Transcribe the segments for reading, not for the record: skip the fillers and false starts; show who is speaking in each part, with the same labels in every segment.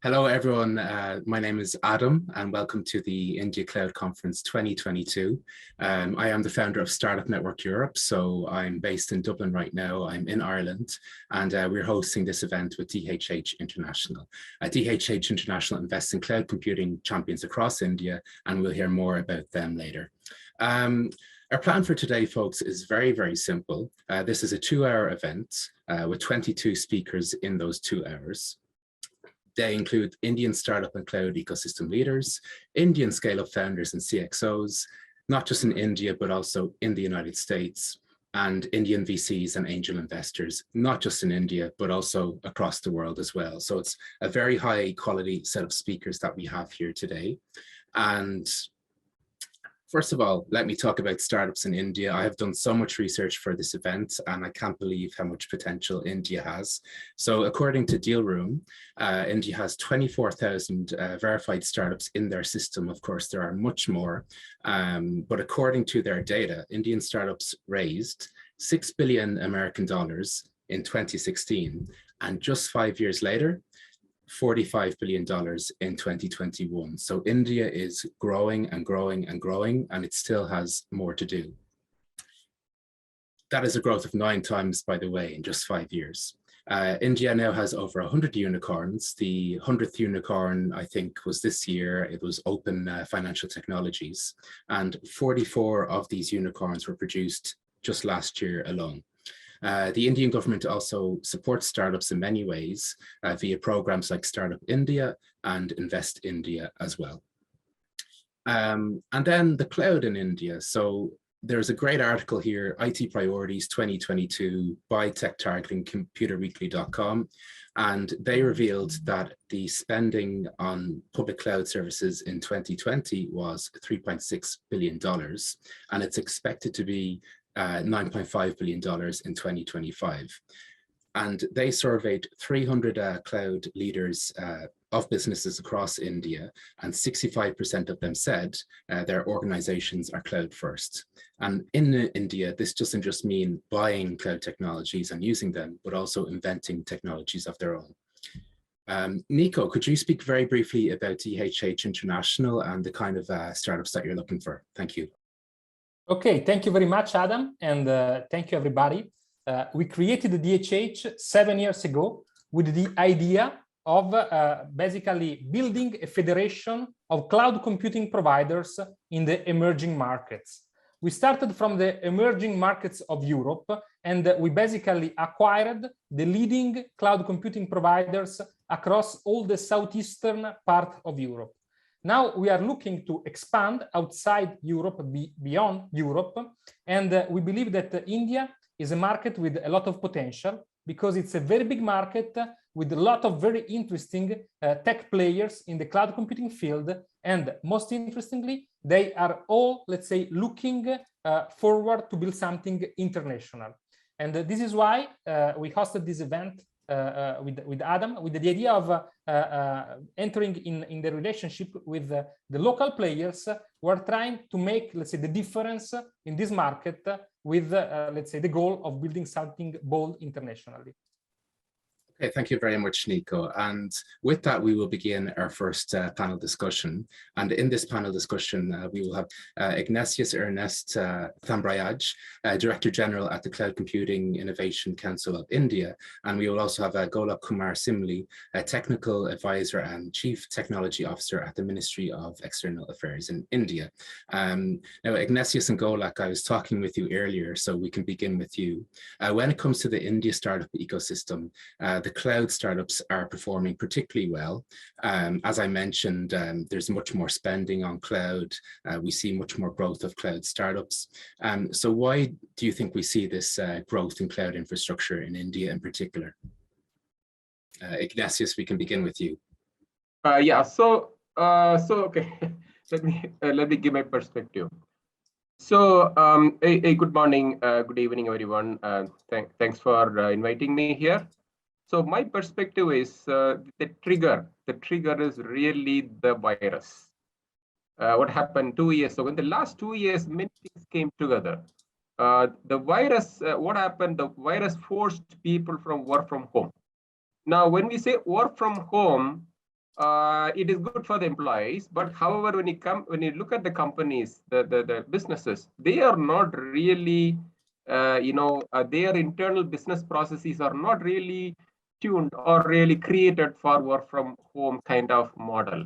Speaker 1: Hello, everyone. My name is Adam, and welcome to the India Cloud Conference 2022. I am the founder of Startup Network Europe, so I'm based in Dublin right now. I'm in Ireland, and we're hosting this event with DHH International. DHH International invests in cloud computing champions across India, and we'll hear more about them later. Our plan for today, folks, is very, very simple. This is a 2-hour event with 22 speakers in those 2 hours. They include Indian startup and cloud ecosystem leaders, Indian scale-up founders and CXOs, not just in India, but also in the United States, and Indian VCs and angel investors, not just in India, but also across the world as well. So it's a very high quality set of speakers that we have here today. And first of all, let me talk about startups in India. I have done so much research for this event, and I can't believe how much potential India has. So according to Dealroom, India has 24,000 verified startups in their system. Of course, there are much more, but according to their data, Indian startups raised $6 billion American dollars in 2016, and just 5 years later, $45 billion in 2021. So India is growing and growing and growing, and it still has more to do. That is a growth of 9 times, by the way, in just 5 years. India now has over 100 unicorns. The 100th unicorn, I think, was this year. It was Open Financial Technologies, and 44 of these unicorns were produced just last year alone. The Indian government also supports startups in many ways via programs like Startup India and Invest India as well. And then the cloud in India. So there's a great article here, IT Priorities 2022 by techtargetingcomputerweekly.com. And they revealed that the spending on public cloud services in 2020 was $3.6 billion. And it's expected to be $9.5 billion in 2025. And they surveyed 300 cloud leaders of businesses across India, and 65% of them said their organizations are cloud first. And in India, this doesn't just mean buying cloud technologies and using them, but also inventing technologies of their own. Nico, could you speak very briefly about DHH International and the kind of startups that you're looking for? Thank you.
Speaker 2: Okay, thank you very much, Adam, and thank you, everybody. We created the DHH 7 years ago with the idea of basically building a federation of cloud computing providers in the emerging markets. We started from the emerging markets of Europe, and we basically acquired the leading cloud computing providers across all the southeastern part of Europe. Now we are looking to expand outside Europe, beyond Europe, and we believe that India is a market with a lot of potential because it's a very big market with a lot of very interesting tech players in the cloud computing field. And most interestingly, they are all, let's say, looking forward to build something international. And this is why we hosted this event with Adam, with the idea of entering in the relationship with the local players who are trying to make, let's say, the difference in this market with, let's say, the goal of building something bold internationally.
Speaker 1: Okay, thank you very much, Nico. And with that, we will begin our first panel discussion. And in this panel discussion, we will have Ignesius Ernest Thambyraj, Director General at the Cloud Computing Innovation Council of India. And we will also have Golok Kumar Simli, a Technical Advisor and Chief Technology Officer at the Ministry of External Affairs in India. Now, Ignesius and Golok, I was talking with you earlier, so we can begin with you. When it comes to the India startup ecosystem, the cloud startups are performing particularly well. As I mentioned, there's much more spending on cloud. We see much more growth of cloud startups. So why do you think we see this growth in cloud infrastructure in India in particular? Ignesius, we can begin with you.
Speaker 3: Yeah, so okay, let me give my perspective. So good morning, good evening, everyone. Thanks for inviting me here. So my perspective is the trigger is really the virus. What happened 2 years ago? In the last 2 years, many things came together. The virus, what happened? The virus forced people from work from home. Now, when we say work from home, it is good for the employees. But however, when you look at the companies, the businesses, they are not really, their internal business processes are not really tuned or really created for work from home kind of model.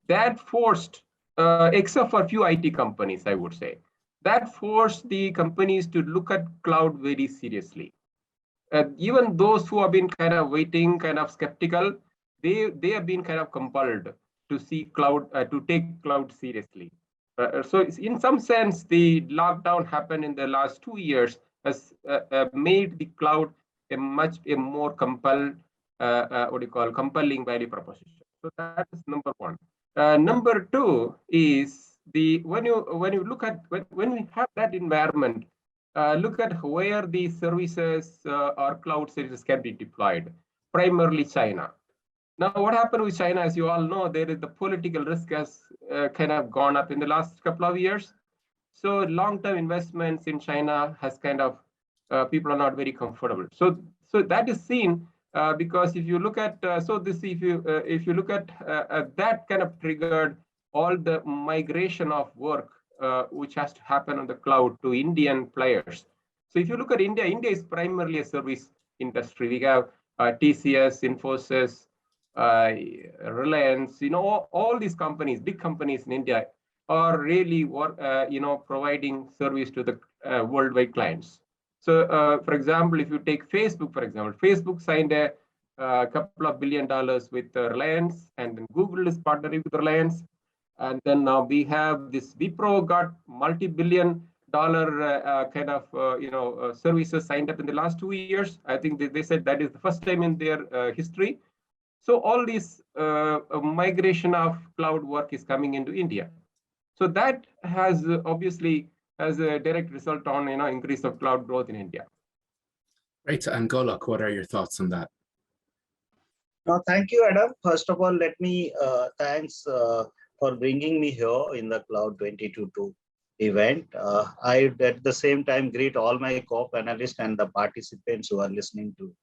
Speaker 3: That forced, except for a few IT companies, I would say, that forced the companies to look at cloud very seriously. Even those who have been kind of waiting, kind of skeptical, they have been kind of compelled to see cloud, to take cloud seriously. So in some sense, the lockdown happened in the last 2 years has made the cloud a more compelling value proposition. So that is number one. Number two is when you look at when we have that environment, look at where the services or cloud services can be deployed. Primarily China. Now, what happened with China, as you all know, there is the political risk has kind of gone up in the last couple of years. So long-term investments in China has kind of people are not very comfortable. So that is seen because if you look at if you look at that kind of triggered all the migration of work which has to happen on the cloud to Indian players. So if you look at India, India is primarily a service industry. We have TCS, Infosys, Reliance, all these companies, big companies in India are really providing service to the worldwide clients. So, for example, if you take Facebook, for example, Facebook signed a couple of $1 billion with Reliance, and then Google is partnering with Reliance. And then now we have this Wipro got multi-billion-dollar kind of services signed up in the last 2 years. I think they said that is the first time in their history. So all this migration of cloud work is coming into India. So that has obviously has a direct result on increase of cloud growth in India.
Speaker 1: Right, and Golok, what are your thoughts on that?
Speaker 4: No, thank you, Adam. First of all, let me thanks for bringing me here in the Cloud 2022 event. I, at the same time, greet all my co-panelists and the participants who are listening to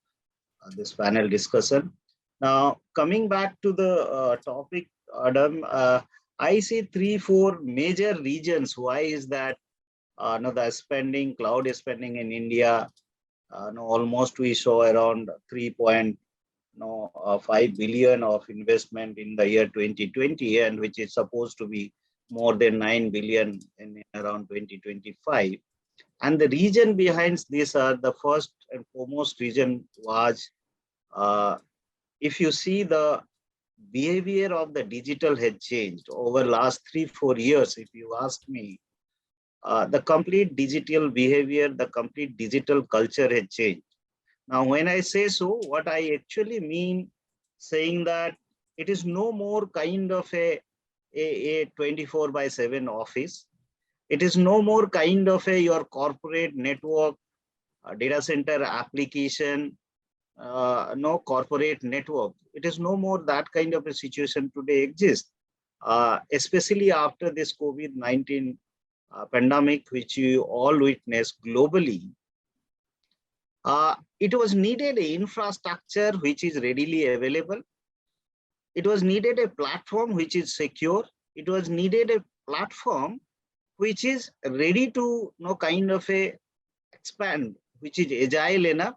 Speaker 4: this panel discussion. Now, coming back to the topic, Adam, I see 3-4 major reasons. Why is that the spending, cloud spending in India, almost we saw around 3.5 billion of investment in the year 2020, and which is supposed to be more than 9 billion in around 2025. And the reason behind this are the first and foremost reason was, if you see the behavior of the digital had changed over last 3-4 years. If you ask me, the complete digital behavior, the complete digital culture had changed. Now, when I say so, what I actually mean saying that it is no more kind of a 24/7 office. It is no more kind of your corporate network, data center application, no corporate network. It is no more that kind of a situation today exists, especially after this COVID-19 pandemic, which you all witnessed globally. It was needed an infrastructure which is readily available. It was needed a platform which is secure. It was needed a platform which is ready to kind of a expand, which is agile enough,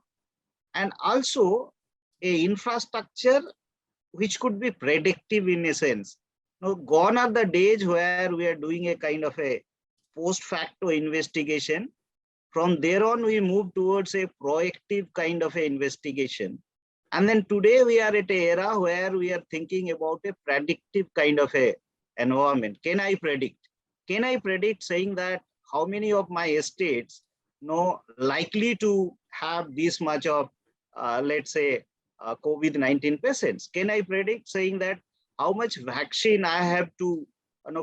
Speaker 4: and also a infrastructure which could be predictive in a sense. Now, gone are the days where we are doing a kind of a post facto investigation. From there on, we move towards a proactive kind of a investigation. And then today we are at an era where we are thinking about a predictive kind of a environment. Can I predict? Can I predict saying that how many of my estates likely to have this much of, let's say, COVID-19 patients? Can I predict saying that how much vaccine I have to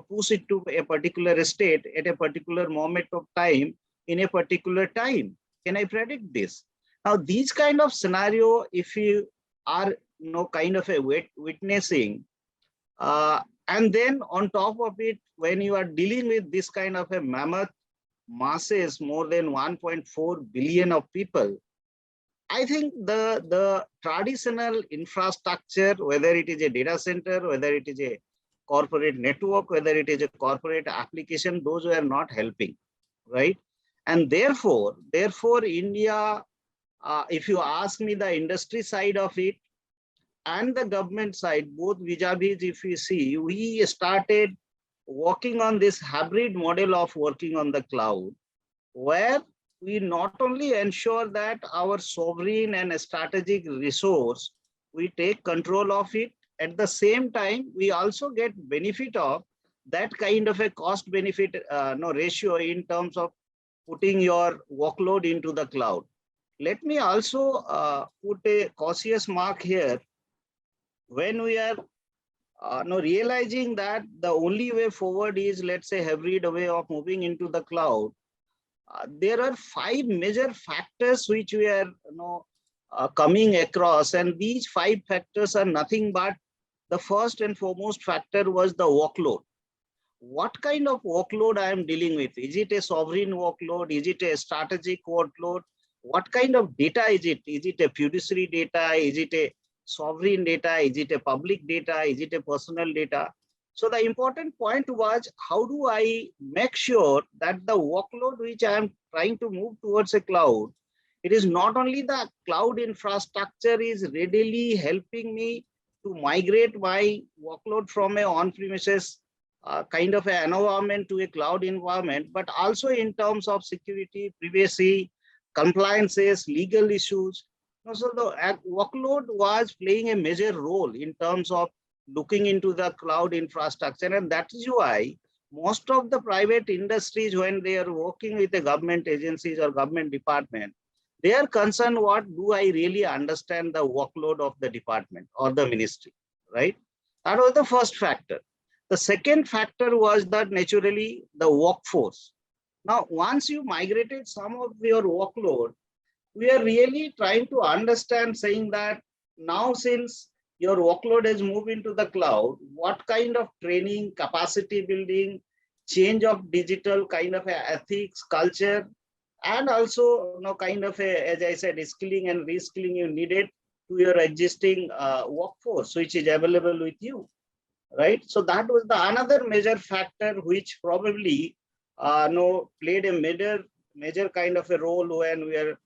Speaker 4: push it to a particular state at a particular moment of time in a particular time? Can I predict this? Now, these kind of scenario, if you are kind of a witnessing, and then on top of it, when you are dealing with this kind of a mammoth masses, more than 1.4 billion of people, I think the traditional infrastructure, whether it is a data center, whether it is a corporate network, whether it is a corporate application, those were not helping, right? And therefore, India, if you ask me the industry side of it and the government side, both vis-a-vis, if we see, we started working on this hybrid model of working on the cloud, where we not only ensure that our sovereign and strategic resource, we take control of it. At the same time, we also get benefit of that kind of a cost benefit ratio in terms of putting your workload into the cloud. Let me also put a cautious mark here. When we are realizing that the only way forward is, let's say, hybrid way of moving into the cloud, there are 5 major factors which we are coming across, and these 5 factors are nothing but the first and foremost factor was the workload. What kind of workload I am dealing with? Is it a sovereign workload? Is it a strategic workload? What kind of data is it? Is it a fiduciary data? Is it a sovereign data? Is it a public data? Is it a personal data? So the important point was, how do I make sure that the workload which I am trying to move towards a cloud, it is not only the cloud infrastructure is readily helping me to migrate my workload from an on-premises kind of an environment to a cloud environment, but also in terms of security, privacy, compliances, legal issues. So the workload was playing a major role in terms of looking into the cloud infrastructure. And that is why most of the private industries, when they are working with the government agencies or government department, they are concerned, what do I really understand the workload of the department or the ministry, right? That was the first factor. The second factor was that naturally the workforce. Now, once you migrated some of your workload, we are really trying to understand, saying that now since your workload has moved into the cloud, what kind of training, capacity building, change of digital kind of ethics, culture, and also kind of as I said, skilling and reskilling you needed to your existing workforce, which is available with you, right? So that was the another major factor which probably played a major kind of a role when we are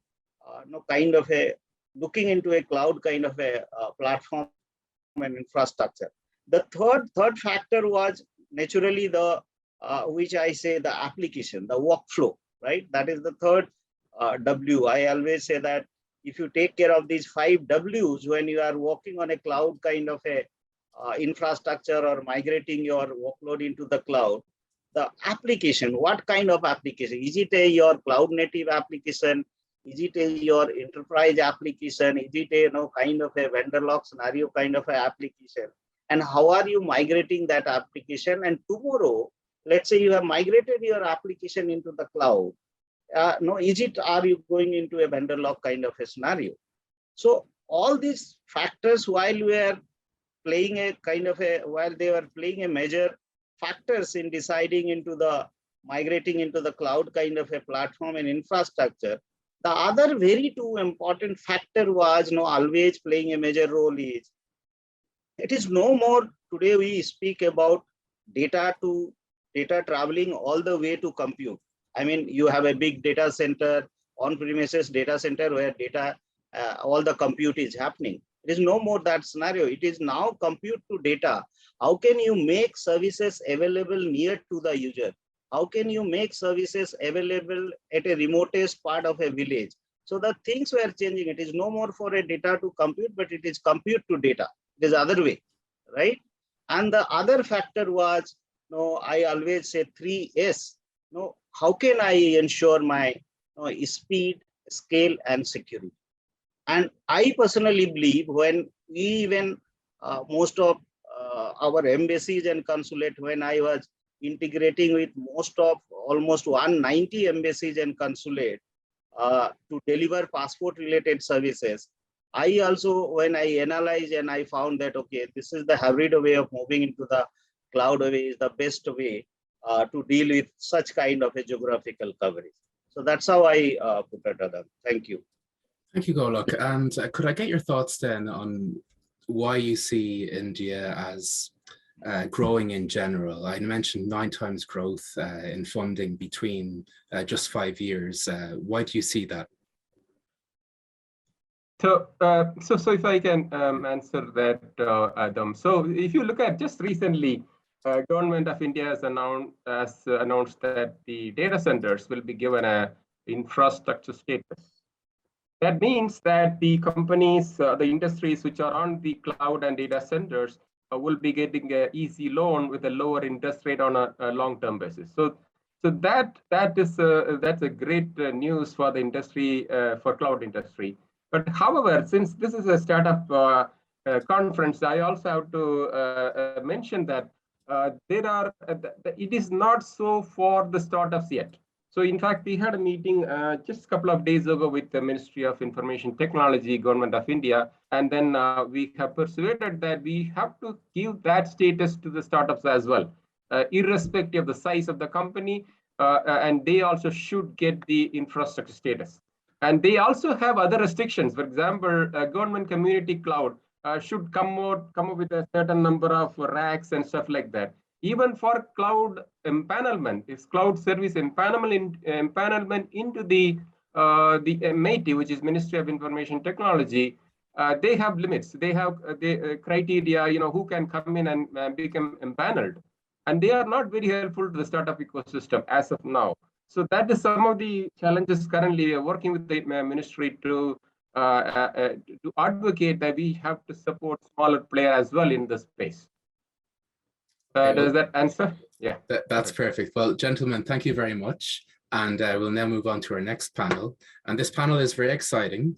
Speaker 4: kind of a looking into a cloud kind of a platform and infrastructure. The third factor was naturally the which I say the application, the workflow, right? That is the third W. I always say that if you take care of these 5 Ws when you are working on a cloud kind of a infrastructure or migrating your workload into the cloud, the application, what kind of application? Is it your cloud native application? Is it your enterprise application? Is it a kind of a vendor lock scenario kind of a application? And how are you migrating that application? And tomorrow, let's say you have migrated your application into the cloud. Are you going into a vendor lock kind of a scenario? So all these factors, while we are playing a kind of a, while they were playing a major factors in deciding into the migrating into the cloud kind of a platform and infrastructure, the other very two important factor was always playing a major role is, it is no more today we speak about data traveling all the way to compute. I mean, you have a big data center, on-premises data center where data, all the compute is happening. It is no more that scenario. It is now compute to data. How can you make services available near to the user? How can you make services available at a remotest part of a village? So the things were changing. It is no more for a data to compute, but it is compute to data. It is other way, right? And the other factor was, I always say 3S. How can I ensure my speed, scale, and security? And I personally believe when we even most of our embassies and consulate, when I was integrating with almost 190 embassies and consulate to deliver passport related services, I also, when I analyzed and I found that, okay, this is the hybrid way of moving into the cloud way is the best way to deal with such kind of a geographical coverage. So that's how I put it, Adam. Thank you.
Speaker 1: Thank you, Golok. And could I get your thoughts then on why you see India as growing in general? I mentioned 9 times growth in funding between just 5 years. Why do you see that?
Speaker 3: So, so if I can answer that, Adam. So, if you look at just recently, Government of India has announced that the data centers will be given a infrastructure status. That means that the companies, the industries which are on the cloud and data centers will be getting an easy loan with a lower interest rate on a long-term basis. So that's a great news for the industry, for cloud industry. But however, since this is a startup conference, I also have to mention that it is not so for the startups yet. So in fact, we had a meeting just a couple of days ago with the Ministry of Information Technology, Government of India, and then we have persuaded that we have to give that status to the startups as well, irrespective of the size of the company, and they also should get the infrastructure status. And they also have other restrictions. For example, government community cloud should come up with a certain number of racks and stuff like that. Even for cloud empanelment, it's cloud service empanelment into the MIT, which is Ministry of Information Technology. They have limits. They have the criteria, who can come in and become empaneled. And they are not very helpful to the startup ecosystem as of now. So that is some of the challenges currently. We are working with the ministry to advocate that we have to support smaller players as well in the space. Does that answer? Yeah.
Speaker 1: That's perfect. Well, gentlemen, thank you very much. And we'll now move on to our next panel. And this panel is very exciting.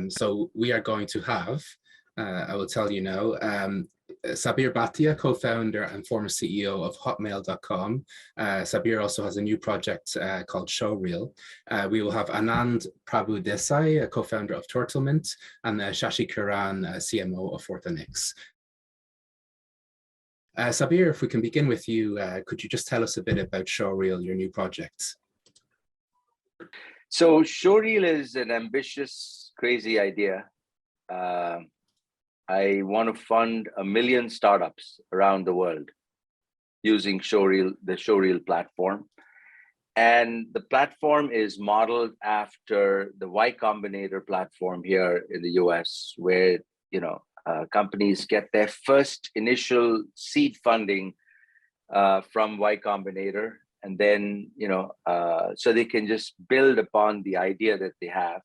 Speaker 1: So we are going to have, I will tell you now, Sabeer Bhatia, co-founder and former CEO of Hotmail.com. Sabeer also has a new project called Showreel. We will have Anand Prabhu-Desai, a co-founder of Turtlemint, and Shashi Kiran, CMO of Forthinix. Sabeer, if we can begin with you, could you just tell us a bit about Showreel, your new project?
Speaker 5: So Showreel is an ambitious, crazy idea. I want to fund 1 million startups around the world using Showreel, the Showreel platform. And the platform is modeled after the Y Combinator platform here in the US, where companies get their first initial seed funding from Y Combinator, and then so they can just build upon the idea that they have.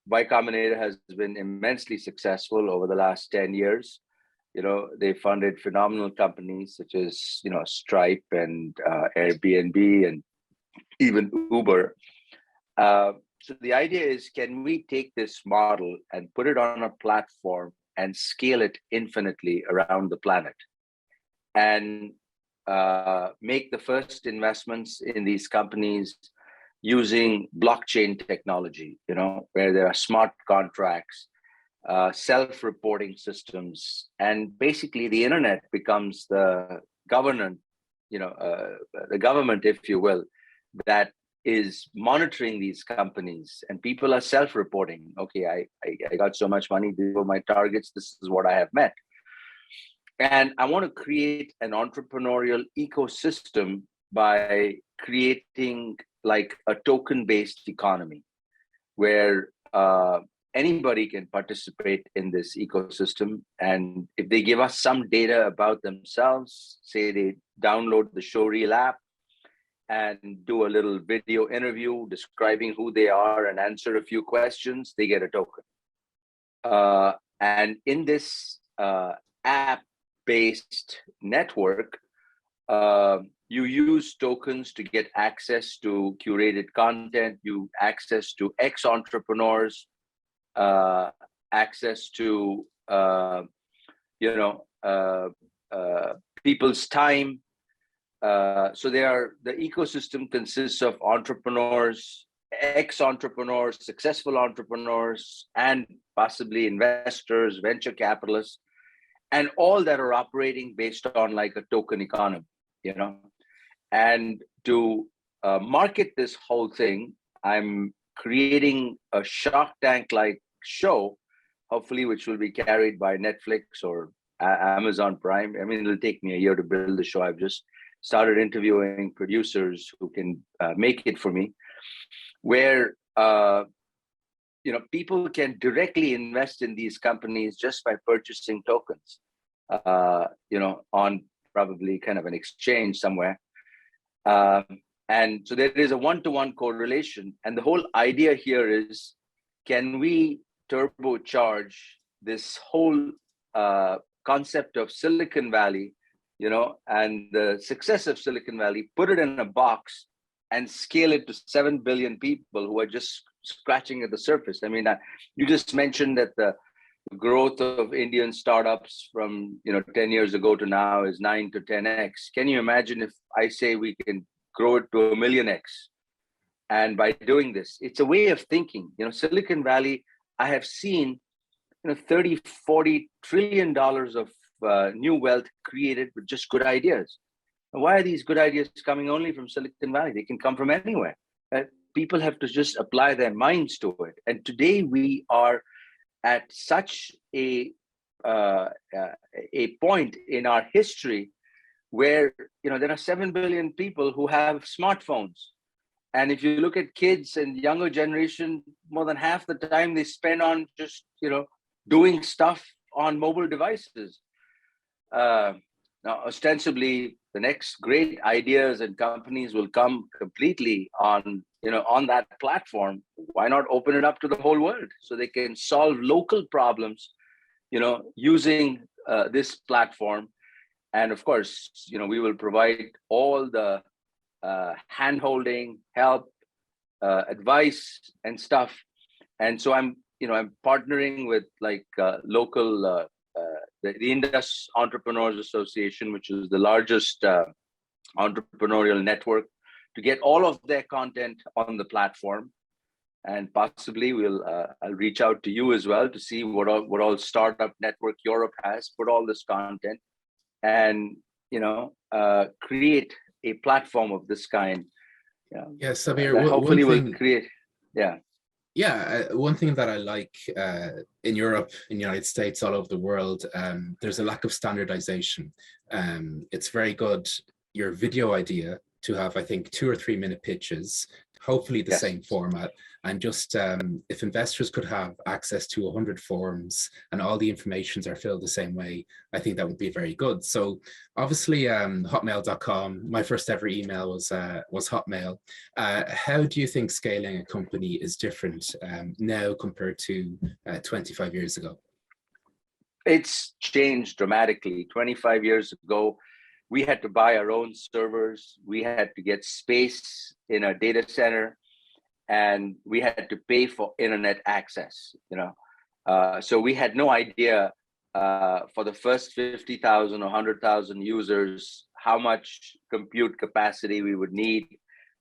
Speaker 5: Y Combinator has been immensely successful over the last 10 years. They funded phenomenal companies such as Stripe and Airbnb and even Uber. So the idea is, can we take this model and put it on a platform and scale it infinitely around the planet, and make the first investments in these companies using blockchain technology, where there are smart contracts, self-reporting systems, and basically the internet becomes the government, the government, if you will, that is monitoring these companies, and people are self-reporting. Okay, I got so much money, these were my targets, this is what I have met. And I want to create an entrepreneurial ecosystem by creating like a token-based economy where anybody can participate in this ecosystem. And if they give us some data about themselves, say they download the Showreel app and do a little video interview describing who they are and answer a few questions, they get a token. And in this app-based network, you use tokens to get access to curated content, access to ex-entrepreneurs, access to people's time. So the ecosystem consists of entrepreneurs, ex-entrepreneurs, successful entrepreneurs, and possibly investors, venture capitalists, and all that are operating based on like a token economy, And to market this whole thing, I'm creating a Shark Tank-like show, hopefully, which will be carried by Netflix or Amazon Prime. I mean, it'll take me a year to build the show. I've just started interviewing producers who can make it for me, where people can directly invest in these companies just by purchasing tokens, on probably kind of an exchange somewhere. And so there is a one-to-one correlation. And the whole idea here is, can we turbocharge this whole concept of Silicon Valley, and the success of Silicon Valley, put it in a box and scale it to 7 billion people who are just scratching at the surface. I mean, you just mentioned that the growth of Indian startups from 10 years ago to now is 9 to 10x. Can you imagine if I say we can grow it to a million x? And by doing this, it's a way of thinking. Silicon Valley, I have seen 30-40 trillion dollars of new wealth created with just good ideas. And why are these good ideas coming only from Silicon Valley? They can come from anywhere. People have to just apply their minds to it. And today we are at such a point in our history where there are 7 billion people who have smartphones. And if you look at kids and younger generation, more than half the time they spend on just doing stuff on mobile devices. Now, ostensibly, the next great ideas and companies will come completely on that platform. Why not open it up to the whole world so they can solve local problems, using this platform? And of course, we will provide all the hand-holding, help, advice, and stuff. And so I'm partnering with local, the Indus Entrepreneurs Association, which is the largest entrepreneurial network, to get all of their content on the platform. And possibly I'll reach out to you as well to see what all Startup Network Europe has, put all this content, and create a platform of this kind.
Speaker 1: Yeah, Sabeer,
Speaker 5: hopefully we'll create.
Speaker 1: Yeah, one thing that I like in Europe, in the United States, all over the world, there's a lack of standardization. It's very good, your video idea, to have, I think, 2 or 3 minute pitches, hopefully the same format. And just if investors could have access to 100 forms and all the informations are filled the same way, I think that would be very good. So obviously hotmail.com, my first ever email was Hotmail. How do you think scaling a company is different now compared to 25 years ago?
Speaker 5: It's changed dramatically. 25 years ago, we had to buy our own servers. We had to get space in a data center, and we had to pay for internet access. So we had no idea for the first 50,000 or 100,000 users how much compute capacity we would need,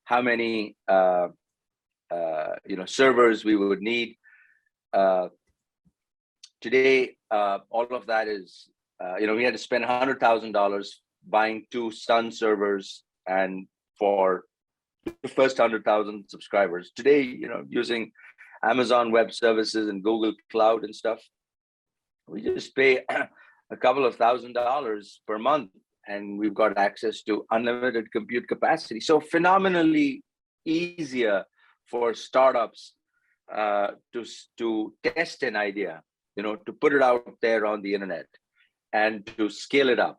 Speaker 5: how many servers we would need. Today, all of that is we had to spend $100,000 buying 2 Sun servers, and for the first 100,000 subscribers. Today, using Amazon Web Services and Google Cloud and stuff, we just pay a couple of $1,000s per month, and we've got access to unlimited compute capacity. So phenomenally easier for startups to test an idea, to put it out there on the internet and to scale it up.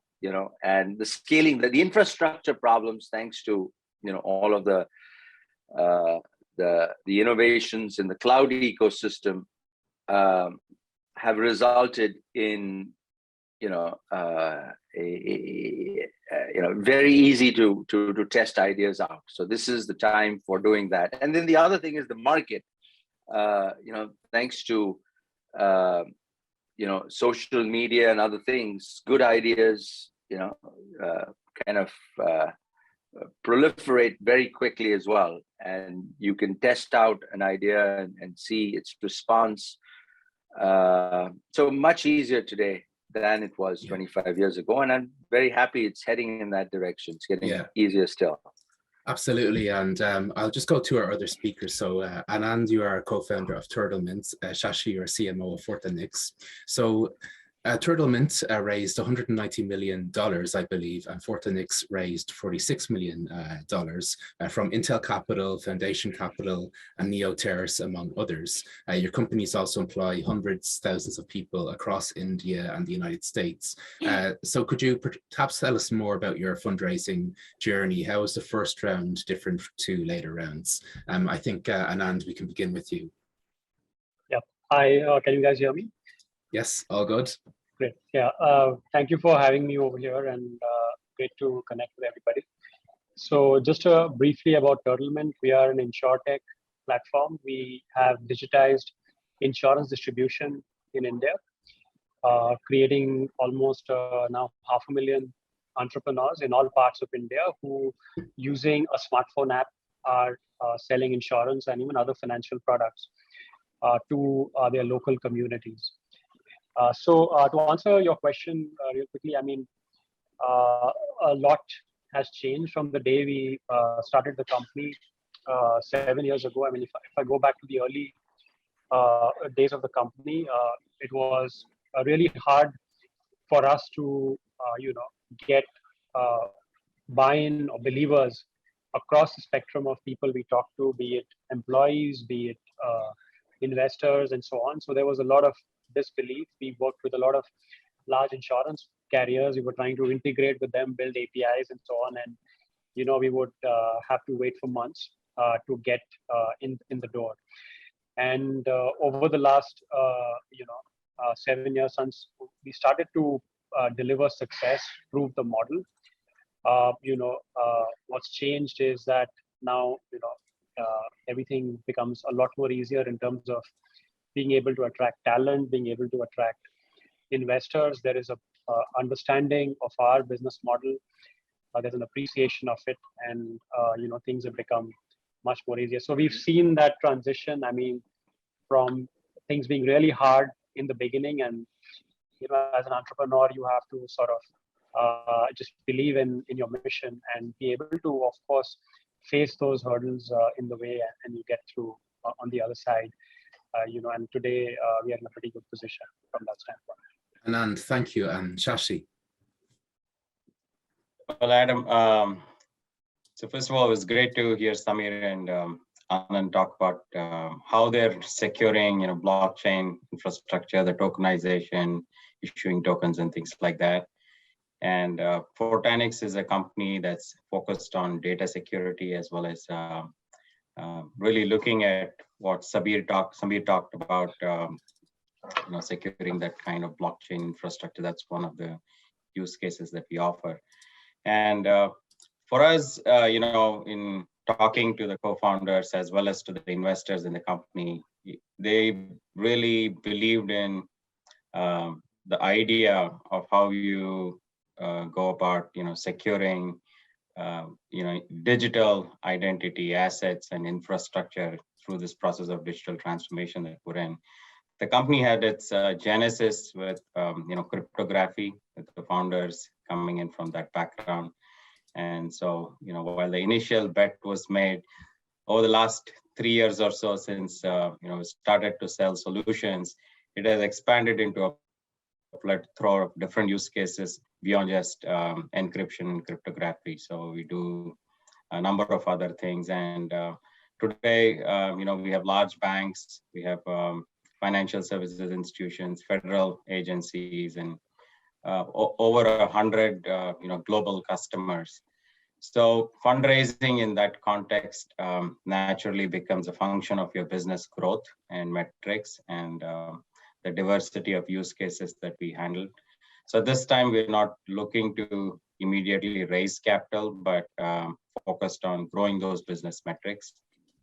Speaker 5: And the scaling, the infrastructure problems, thanks to all of the innovations in the cloud ecosystem, have resulted in very easy to test ideas out. So this is the time for doing that. And then the other thing is the market. Thanks to social media and other things, good ideas, proliferate very quickly as well. And you can test out an idea and see its response. So much easier today than it was 25 years ago. And I'm very happy it's heading in that direction. It's getting easier still.
Speaker 1: Absolutely, and I'll just go to our other speakers. So Anand, you are a co-founder of Turtlemint. Shashi, you're a CMO of Fortanix. So Turtlemint raised $190 million, I believe, and Fortanix raised $46 million from Intel Capital, Foundation Capital, and Neoterrace, among others. Your companies also employ hundreds, thousands of people across India and the United States. So could you perhaps tell us more about your fundraising journey? How was the first round different to later rounds? I think, Anand, we can begin with you.
Speaker 6: Yeah. Hi, can you guys hear me?
Speaker 1: Yes, all good.
Speaker 6: Great. Yeah. Thank you for having me over here, and great to connect with everybody. So just briefly about Turtlemint, we are an insurtech platform. We have digitized insurance distribution in India, creating almost now 500,000 entrepreneurs in all parts of India who, using a smartphone app, are selling insurance and even other financial products to their local communities. So to answer your question real quickly, I mean, a lot has changed from the day we started the company 7 years ago. I mean, if I go back to the early days of the company, it was really hard for us to, get buy-in or believers across the spectrum of people we talk to, be it employees, be it investors, and so on. So there was a lot of disbelief. We worked with a lot of large insurance carriers. We were trying to integrate with them, build APIs, and so on. And we would have to wait for months to get in the door. And over the last 7 years, since we started to deliver success, prove the model, what's changed is that now everything becomes a lot more easier in terms of being able to attract talent, being able to attract investors. There is a understanding of our business model. There's an appreciation of it, and things have become much more easier. So we've seen that transition. I mean, from things being really hard in the beginning, and as an entrepreneur, you have to sort of just believe in your mission and be able to, of course, face those hurdles in the way, and you get through on the other side. And today we are in a pretty good position from that standpoint.
Speaker 1: Anand, thank you. And Shashi.
Speaker 7: Well, Adam, so first of all, it was great to hear Sabeer and Anand talk about how they're securing, blockchain infrastructure, the tokenization, issuing tokens and things like that. And Fortanix is a company that's focused on data security, as well as really looking at what Sabeer talked about, securing that kind of blockchain infrastructure. That's one of the use cases that we offer. And for us, in talking to the co-founders as well as to the investors in the company, they really believed in the idea of how you go about, securing, digital identity assets and infrastructure through this process of digital transformation that we're in. The company had its genesis with, cryptography, with the founders coming in from that background. And so, while the initial bet was made, over the last 3 years or so since, we started to sell solutions, it has expanded into a plethora of different use cases beyond just encryption and cryptography. So we do a number of other things. And today, we have large banks, we have financial services institutions, federal agencies, and over 100 global customers. So fundraising in that context naturally becomes a function of your business growth and metrics and the diversity of use cases that we handle. So this time we're not looking to immediately raise capital, but focused on growing those business metrics.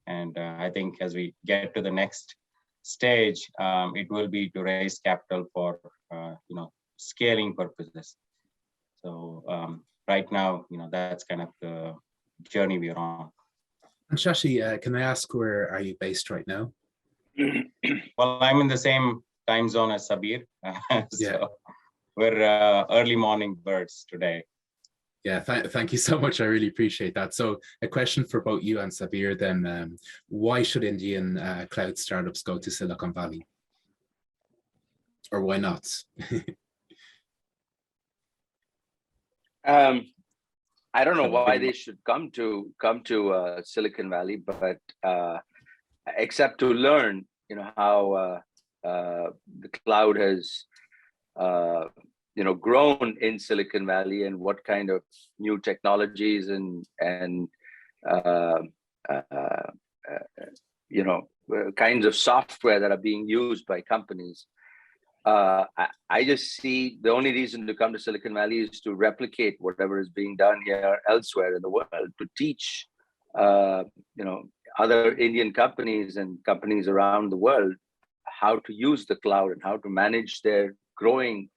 Speaker 7: And I think as we get to the next stage, it will be to raise capital for scaling purposes. So right now, that's kind of the journey we're on.
Speaker 1: And Shashi, can I ask, where are you based right now?
Speaker 7: Well, I'm in the same time zone as Sabeer. So we're early morning birds today.
Speaker 1: Yeah, thank you so much. I really appreciate that. So a question for both you and Sabeer then, why should Indian cloud startups go to Silicon Valley? Or why not?
Speaker 5: I don't know why they should come to Silicon Valley, but except to learn, how the cloud has grown in Silicon Valley and what kind of new technologies and kinds of software that are being used by companies. I just see the only reason to come to Silicon Valley is to replicate whatever is being done here elsewhere in the world, to teach other Indian companies and companies around the world how to use the cloud and how to manage their growing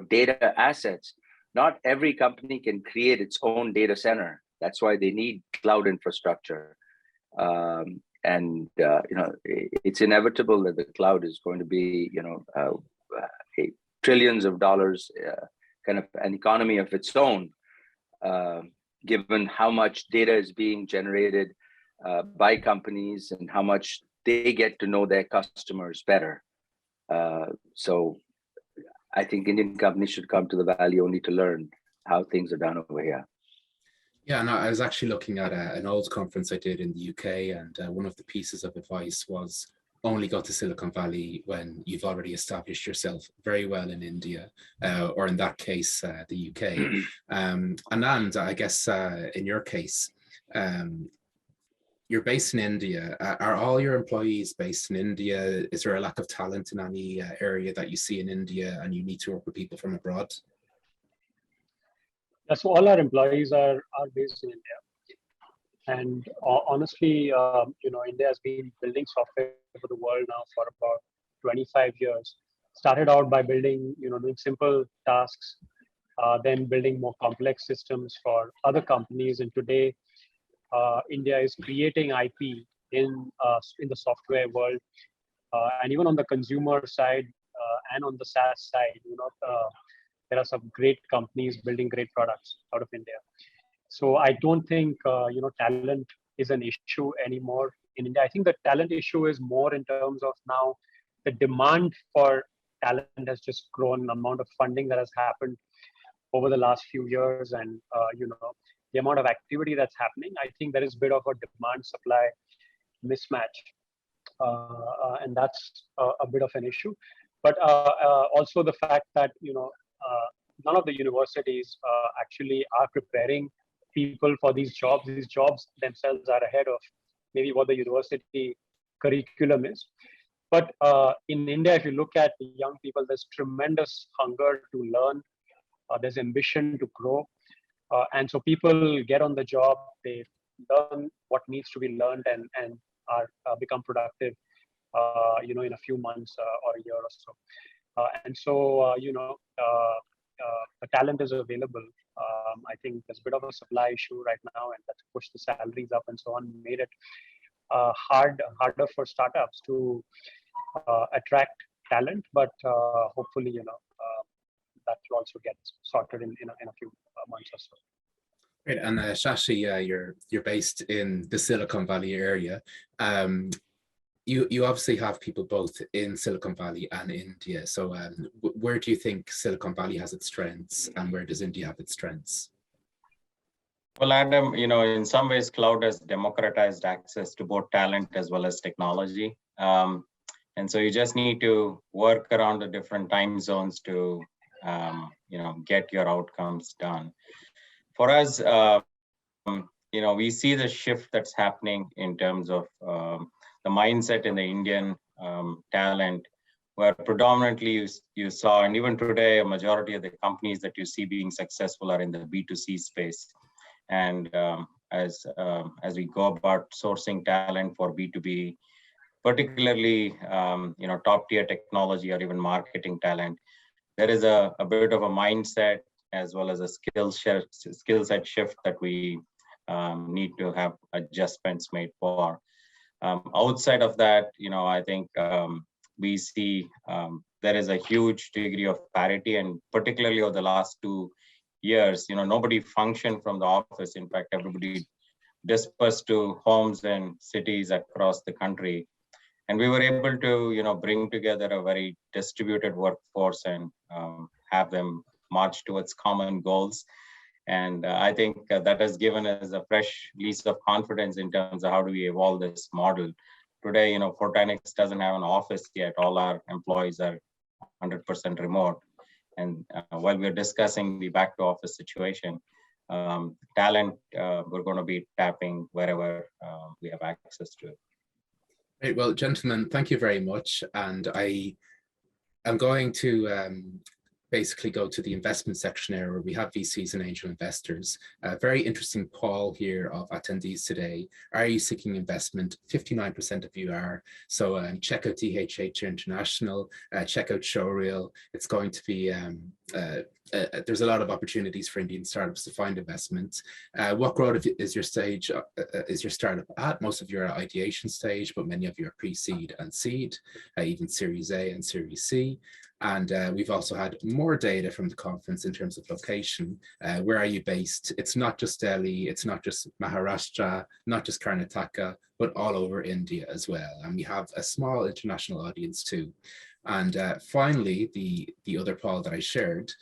Speaker 5: data assets. Not every company can create its own data center. That's why they need cloud infrastructure. It's inevitable that the cloud is going to be, trillions of dollars, kind of an economy of its own, given how much data is being generated by companies and how much they get to know their customers better. So I think Indian companies should come to the Valley only to learn how things are done over here.
Speaker 1: Yeah, and I was actually looking at an old conference I did in the UK, and one of the pieces of advice was only go to Silicon Valley when you've already established yourself very well in India, or in that case, the UK. Anand, I guess in your case, you're based in India. Are all your employees based in India? Is there a lack of talent in any area that you see in India and you need to work with people from abroad?
Speaker 6: So all our employees are based in India. And honestly, India has been building software for the world now for about 25 years. Started out by building, doing simple tasks, then building more complex systems for other companies. And today, India is creating IP in the software world, and even on the consumer side and on the SaaS side. There are some great companies building great products out of India. So I don't think talent is an issue anymore in India. I think the talent issue is more in terms of now the demand for talent has just grown. The amount of funding that has happened over the last few years, and the amount of activity that's happening, I think there is a bit of a demand-supply mismatch, and that's a bit of an issue. But also the fact that none of the universities actually are preparing people for these jobs. These jobs themselves are ahead of maybe what the university curriculum is. But in India, if you look at the young people, there's tremendous hunger to learn. There's ambition to grow. And so people get on the job, they learn what needs to be learned and are become productive, in a few months or a year or so. And so, the talent is available. I think there's a bit of a supply issue right now, and that's pushed the salaries up and so on, made it harder for startups to attract talent. But hopefully, that will also get sorted in a few months or so.
Speaker 1: Great. And Shashi, you're based in the Silicon Valley area. You obviously have people both in Silicon Valley and India. So where do you think Silicon Valley has its strengths and where does India have its strengths?
Speaker 7: Well, Adam, in some ways, cloud has democratized access to both talent as well as technology. And so you just need to work around the different time zones to, get your outcomes done. For us, we see the shift that's happening in terms of the mindset in the Indian talent, where predominantly you saw, and even today, a majority of the companies that you see being successful are in the B2C space. And as we go about sourcing talent for B2B, particularly top tier technology or even marketing talent, there is a bit of a mindset as well as a skill set shift that we need to have adjustments made for. Outside of that, I think we see there is a huge degree of parity, and particularly over the last 2 years, nobody functioned from the office. In fact, everybody dispersed to homes and cities across the country. And we were able to, bring together a very distributed workforce and have them march towards common goals. And I think that has given us a fresh lease of confidence in terms of how do we evolve this model. Today, Fortinex doesn't have an office yet. All our employees are 100% remote. And while we're discussing the back to office situation, talent, we're going to be tapping wherever we have access to it.
Speaker 1: Great. Well, gentlemen, thank you very much. And I am going to basically go to the investment section area where we have VCs and angel investors. A very interesting poll here of attendees today. Are you seeking investment? 59% of you are. So check out DHH International, check out Showreel. It's going to be, there's a lot of opportunities for Indian startups to find investment. What growth is your stage, is your startup at? Most of you are at ideation stage, but many of you are pre-seed and seed, even Series A and Series C. And we've also had more data from the conference in terms of location. Where are you based? It's not just Delhi, it's not just Maharashtra, not just Karnataka, but all over India as well. And we have a small international audience too. And finally, the other poll that I shared,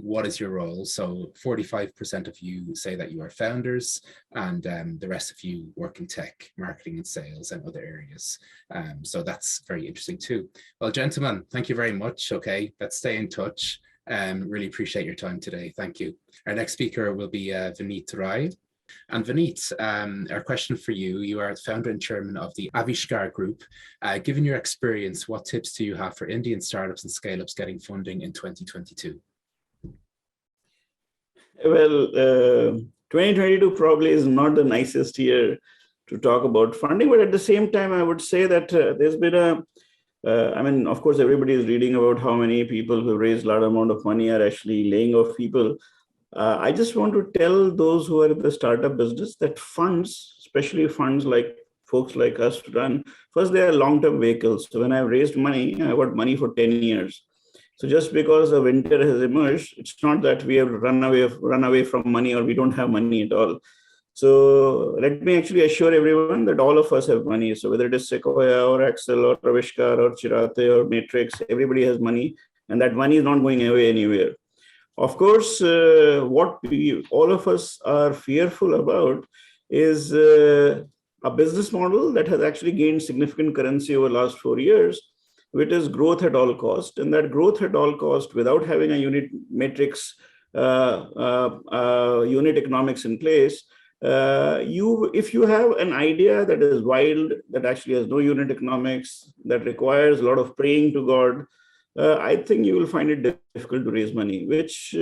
Speaker 1: what is your role? So 45% of you say that you are founders, and the rest of you work in tech, marketing and sales and other areas. So that's very interesting too. Well, gentlemen, thank you very much. Okay, let's stay in touch. Really appreciate your time today. Thank you. Our next speaker will be Vineet Rai. And Vineet, our question for you, you are the founder and chairman of the Avishkar Group. Given your experience, what tips do you have for Indian startups and scale-ups getting funding in 2022?
Speaker 8: Well, 2022 probably is not the nicest year to talk about funding, but at the same time, I would say that there's been I mean, of course, everybody is reading about how many people who raised a lot amount of money are actually laying off people. I just want to tell those who are in the startup business that funds, especially funds like folks like us run, first they are long-term vehicles. So when I've raised money, I got money for 10 years. So just because a winter has emerged, it's not that we have run away from money or we don't have money at all. So let me actually assure everyone that all of us have money. So whether it is Sequoia or Axel or Avishkar or Chirate or Matrix, everybody has money, and that money is not going away anywhere. Of course, what all of us are fearful about is a business model that has actually gained significant currency over the last 4 years, which is growth at all cost. And that growth at all cost, without having a unit metrics, unit economics in place, if you have an idea that is wild, that actually has no unit economics, that requires a lot of praying to God, I think you will find it difficult to raise money, which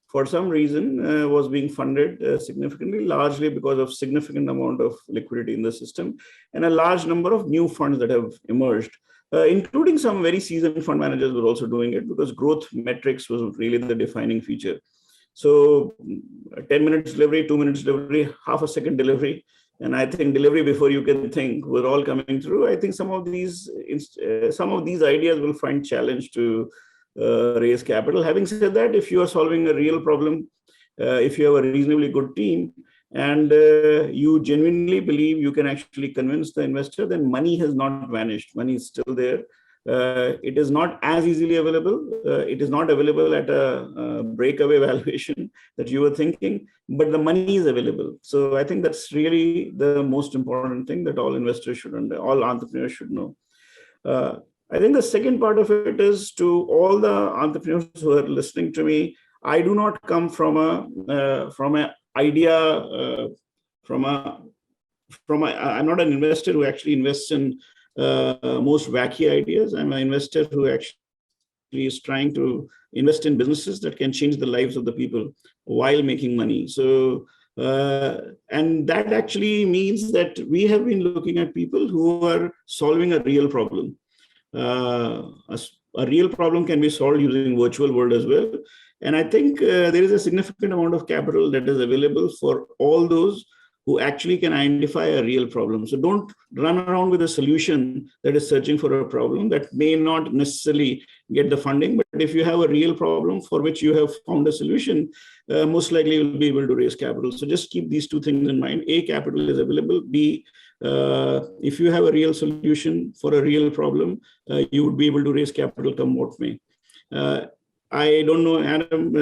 Speaker 8: for some reason was being funded significantly, largely because of significant amount of liquidity in the system and a large number of new funds that have emerged, including some very seasoned fund managers were also doing it because growth metrics was really the defining feature. So 10 minutes delivery, 2 minutes delivery, half a second delivery. And I think delivery before you can think, we're all coming through. I think some of these ideas will find challenge to raise capital. Having said that, if you are solving a real problem, if you have a reasonably good team, and you genuinely believe you can actually convince the investor, then money has not vanished. Money is still there. It is not as easily available. It is not available at a breakaway valuation that you were thinking, but the money is available. So I think that's really the most important thing that all investors should and all entrepreneurs should know. I think the second part of it is to all the entrepreneurs who are listening to me. I do not come from an idea, I'm not an investor who actually invests in most wacky ideas. I'm an investor who actually is trying to invest in businesses that can change the lives of the people while making money. So, and that actually means that we have been looking at people who are solving a real problem. A real problem can be solved using virtual world as well. And I think there is a significant amount of capital that is available for all those who actually can identify a real problem. So don't run around with a solution that is searching for a problem that may not necessarily get the funding. But if you have a real problem for which you have found a solution, most likely you'll be able to raise capital. So just keep these two things in mind. A, capital is available. B, if you have a real solution for a real problem, you would be able to raise capital come what may. I don't know, Adam,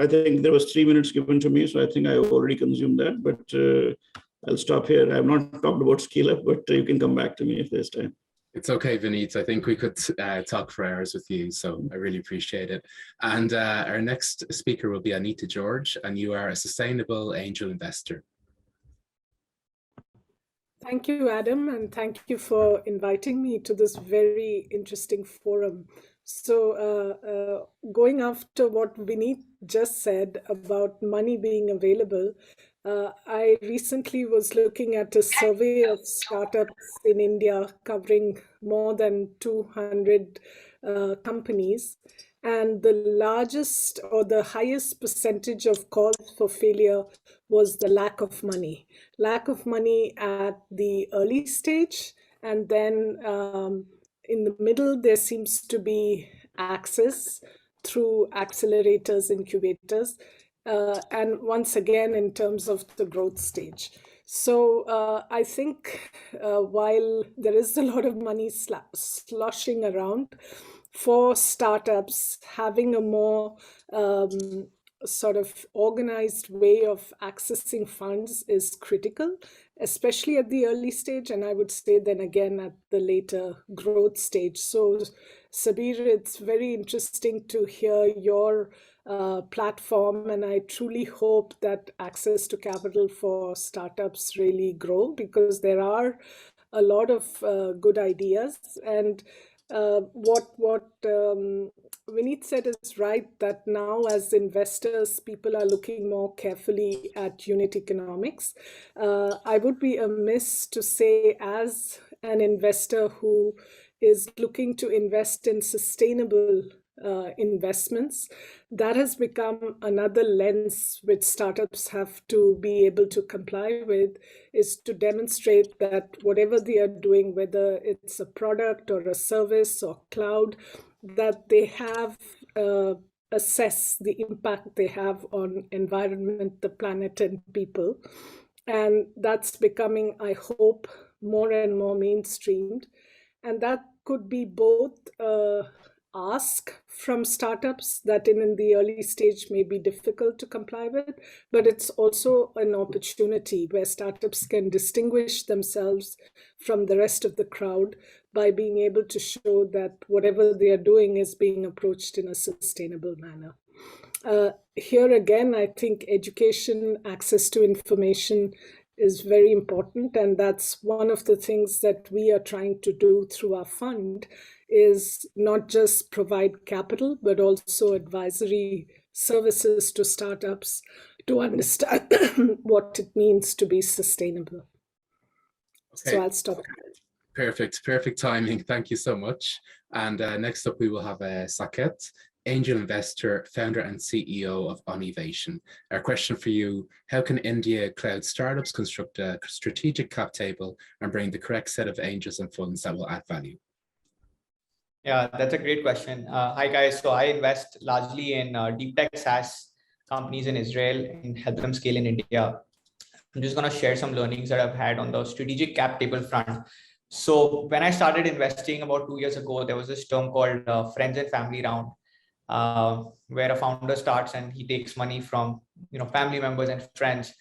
Speaker 8: I think there was 3 minutes given to me, so I think I already consumed that, but I'll stop here. I've not talked about Scaleup, but you can come back to me if there's time.
Speaker 1: It's okay, Vineet. I think we could talk for hours with you, so I really appreciate it. And our next speaker will be Anita George, and you are a sustainable angel investor.
Speaker 9: Thank you, Adam, and thank you for inviting me to this very interesting forum. So going after what Vineet just said about money being available, I recently was looking at a survey of startups in India covering more than 200 companies. And the largest or the highest percentage of calls for failure was the lack of money. Lack of money at the early stage, and then in the middle, there seems to be access through accelerators, incubators, and once again, in terms of the growth stage. So I think while there is a lot of money sloshing around, for startups, having a more sort of organized way of accessing funds is critical, especially at the early stage, and I would say then again at the later growth stage. So Sabeer, it's very interesting to hear your platform, and I truly hope that access to capital for startups really grow, because there are a lot of good ideas. And what Vineet said is right, that now as investors, people are looking more carefully at unit economics. I would be amiss to say, as an investor who is looking to invest in sustainable investments, that has become another lens which startups have to be able to comply with, is to demonstrate that whatever they are doing, whether it's a product or a service or cloud, that they have assess the impact they have on environment, the planet, and people. And that's becoming, I hope, more and more mainstreamed. And that could be both ask from startups that in the early stage may be difficult to comply with, but it's also an opportunity where startups can distinguish themselves from the rest of the crowd by being able to show that whatever they are doing is being approached in a sustainable manner. Here again, I think education, access to information is very important, and that's one of the things that we are trying to do through our fund, is not just provide capital, but also advisory services to startups to understand what it means to be sustainable. Okay. So I'll stop.
Speaker 1: Perfect timing. Thank you so much. And next up, we will have Saket, angel investor, founder and CEO of Onivation. Our question for you: how can India cloud startups construct a strategic cap table and bring the correct set of angels and funds that will add value?
Speaker 10: Yeah, that's a great question. Hi guys, so I invest largely in deep tech SaaS companies in Israel and help them scale in India. I'm just going to share some learnings that I've had on the strategic cap table front. So when I started investing about 2 years ago, there was this term called friends and family round, where a founder starts and he takes money from family members and friends.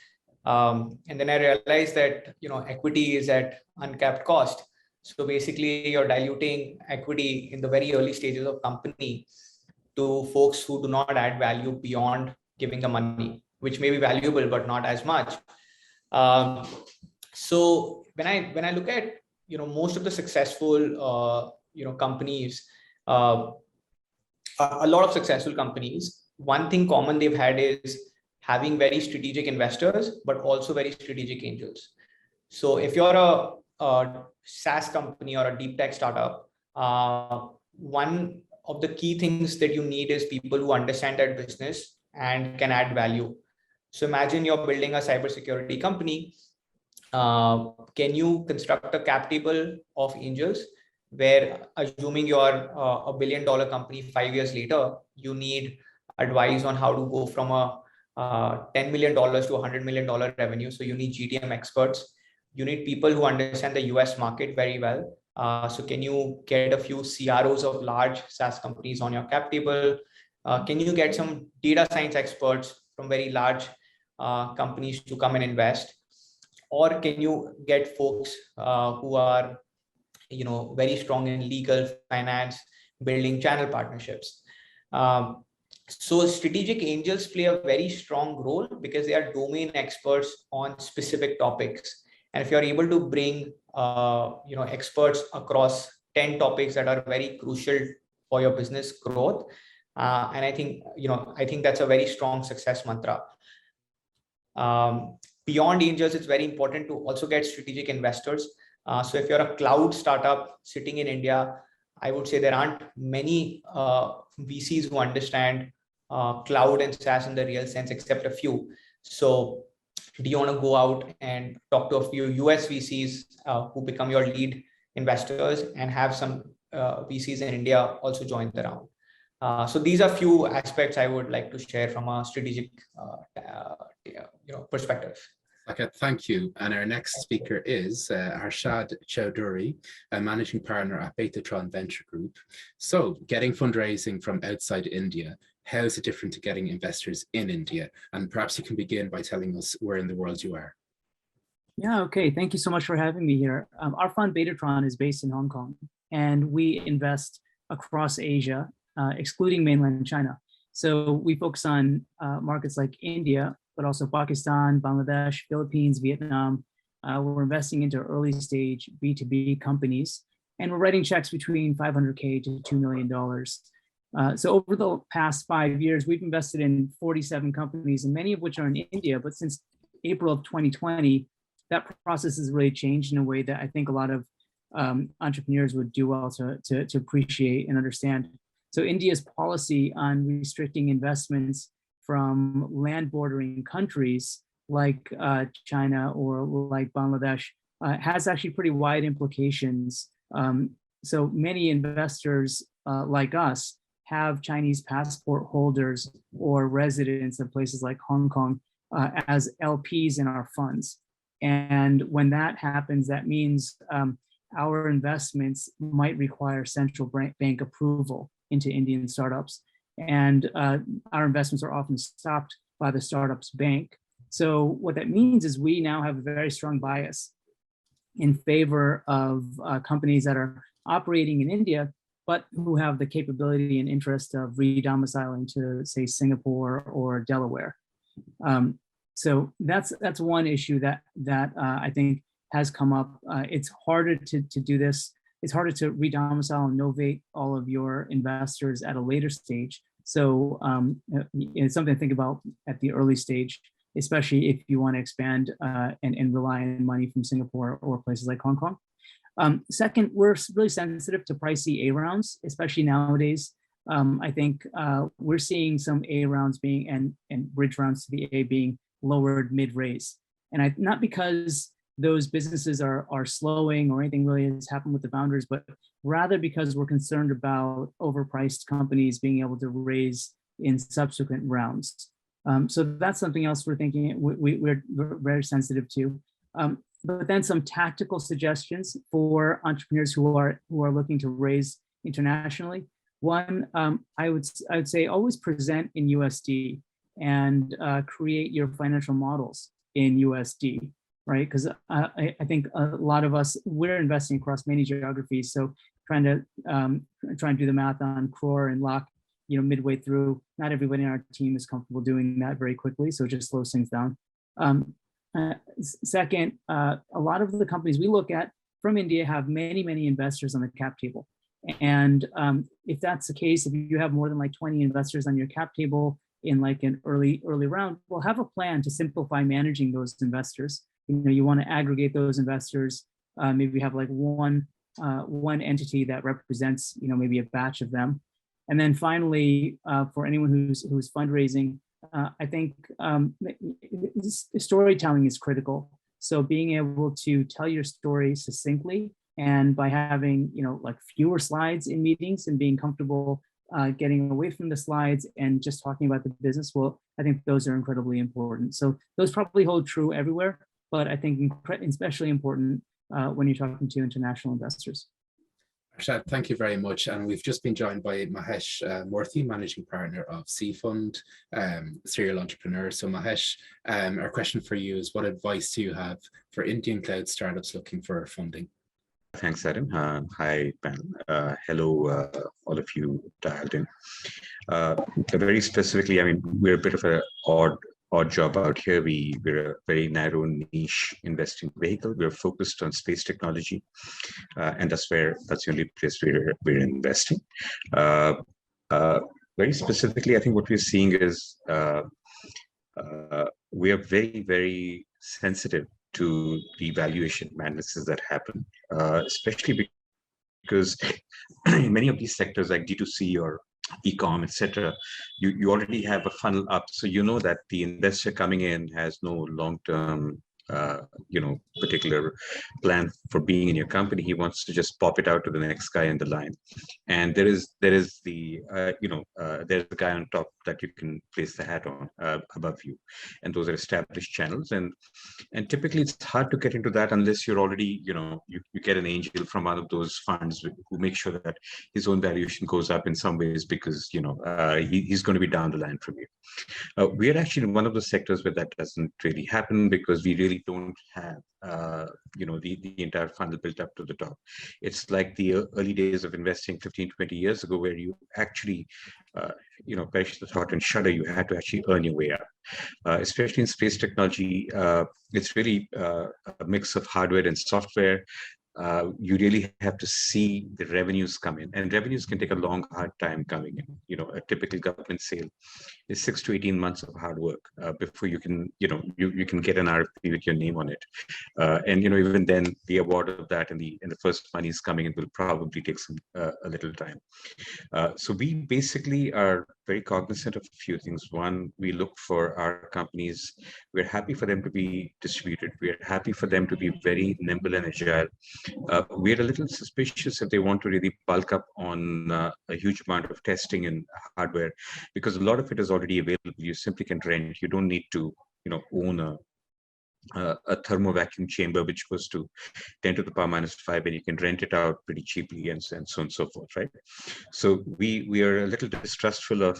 Speaker 10: And then I realized that equity is at uncapped cost. So basically, you're diluting equity in the very early stages of company to folks who do not add value beyond giving the money, which may be valuable but not as much. So when I look at most of the successful companies, a lot of successful companies, one thing common they've had is having very strategic investors, but also very strategic angels. So if you're a SaaS company or a deep tech startup, one of the key things that you need is people who understand that business and can add value. So imagine you're building a cybersecurity company can you construct a cap table of angels where, assuming you're a $1 billion company 5 years later, you need advice on how to go from a $10 million to $100 million revenue. So you need GTM experts. You need people who understand the US market very well. So can you get a few CROs of large SaaS companies on your cap table? Can you get some data science experts from very large companies to come and invest? Or can you get folks who are, very strong in legal, finance, building channel partnerships? So strategic angels play a very strong role because they are domain experts on specific topics. And if you're able to bring, experts across 10 topics that are very crucial for your business growth, and I think that's a very strong success mantra. Beyond angels, it's very important to also get strategic investors. So if you're a cloud startup sitting in India, I would say there aren't many VCs who understand cloud and SaaS in the real sense, except a few. So do you want to go out and talk to a few US VCs who become your lead investors, and have some VCs in India also join the round? So these are few aspects I would like to share from a strategic perspective.
Speaker 1: Okay, thank you. And our next speaker is Arshad Chowdhury, a managing partner at Betatron Venture Group. So getting fundraising from outside India, how is it different to getting investors in India? And perhaps you can begin by telling us where in the world you are.
Speaker 11: Yeah, okay. Thank you so much for having me here. Our fund Betatron is based in Hong Kong, and we invest across Asia, excluding mainland China. So we focus on markets like India, but also Pakistan, Bangladesh, Philippines, Vietnam. We're investing into early stage B2B companies, and we're writing checks between $500K to $2 million. So over the past 5 years, we've invested in 47 companies, and many of which are in India. But since April of 2020, that process has really changed in a way that I think a lot of entrepreneurs would do well to appreciate and understand. So India's policy on restricting investments from land bordering countries like China or like Bangladesh has actually pretty wide implications. So many investors like us have Chinese passport holders or residents of places like Hong Kong as LPs in our funds. And when that happens, that means our investments might require central bank approval into Indian startups. And our investments are often stopped by the startup's bank. So what that means is we now have a very strong bias in favor of companies that are operating in India, but who have the capability and interest of re-domiciling to, say, Singapore or Delaware. So that's one issue that I think has come up. It's harder to do this. It's harder to re-domicile and novate all of your investors at a later stage. So it's something to think about at the early stage, especially if you want to expand and rely on money from Singapore or places like Hong Kong. Second, we're really sensitive to pricey A rounds, especially nowadays. I think we're seeing some A rounds being and bridge rounds to the A being lowered mid-raise. And not because those businesses are slowing or anything really has happened with the founders, but rather because we're concerned about overpriced companies being able to raise in subsequent rounds. So that's something else we're thinking, we're very sensitive to. But then some tactical suggestions for entrepreneurs who are looking to raise internationally. One, I would say always present in USD and create your financial models in USD, right? Because I think a lot of us, we're investing across many geographies. So trying to do the math on crore and lakh, midway through, not everybody in our team is comfortable doing that very quickly. So it just slows things down. Second, a lot of the companies we look at from India have many investors on the cap table. And if that's the case, if you have more than like 20 investors on your cap table in like an early round, we'll have a plan to simplify managing those investors. You want to aggregate those investors, maybe have like one entity that represents, maybe a batch of them. And then finally, for anyone who's fundraising, I think storytelling is critical. So being able to tell your story succinctly, and by having, like fewer slides in meetings and being comfortable getting away from the slides and just talking about the business, well, I think those are incredibly important. So those probably hold true everywhere, but I think especially important when you're talking to international investors.
Speaker 1: Arshad, thank you very much. And we've just been joined by Mahesh Murthy, Managing Partner of C Fund, serial entrepreneur. So Mahesh, our question for you is, what advice do you have for Indian cloud startups looking for funding?
Speaker 12: Thanks, Adam. Hi, panel. Hello, all of you dialed in. Very specifically, I mean, we're a bit of an odd job out here. We're a very narrow niche investing vehicle. We're focused on space technology, and that's the only place we're investing. Very specifically, I think what we're seeing is we are very, very sensitive to the valuation madnesses that happen, especially because in many of these sectors like D2C or e-com, etc., you already have a funnel up, so you know that the investor coming in has no long-term particular plan for being in your company. He wants to just pop it out to the next guy in the line, and there is there's a guy on top that you can place the hat on above you, and those are established channels, and typically it's hard to get into that unless you're already you get an angel from one of those funds who make sure that his own valuation goes up in some ways, because he's going to be down the line from you. We're actually in one of the sectors where that doesn't really happen, because we really don't have the entire funnel built up to the top. It's like the early days of investing 15-20 years ago, where you actually perish the thought and shudder. You had to actually earn your way up. Especially in space technology, it's really a mix of hardware and software. You really have to see the revenues come in, and revenues can take a long, hard time coming in. A typical government sale is 6 to 18 months of hard work before you can, you can get an RFP with your name on it. And even then, the award of that and the first money is coming in will probably take a little time. So we basically are very cognizant of a few things. One, we look for our companies. We're happy for them to be distributed. We're happy for them to be very nimble and agile. We're a little suspicious if they want to really bulk up on a huge amount of testing and hardware, because a lot of it is already available. You simply can rent. You don't need to, own a thermo vacuum chamber which goes to 10 to the power minus 5, and you can rent it out pretty cheaply, and so on and so forth, right? So we are a little distrustful of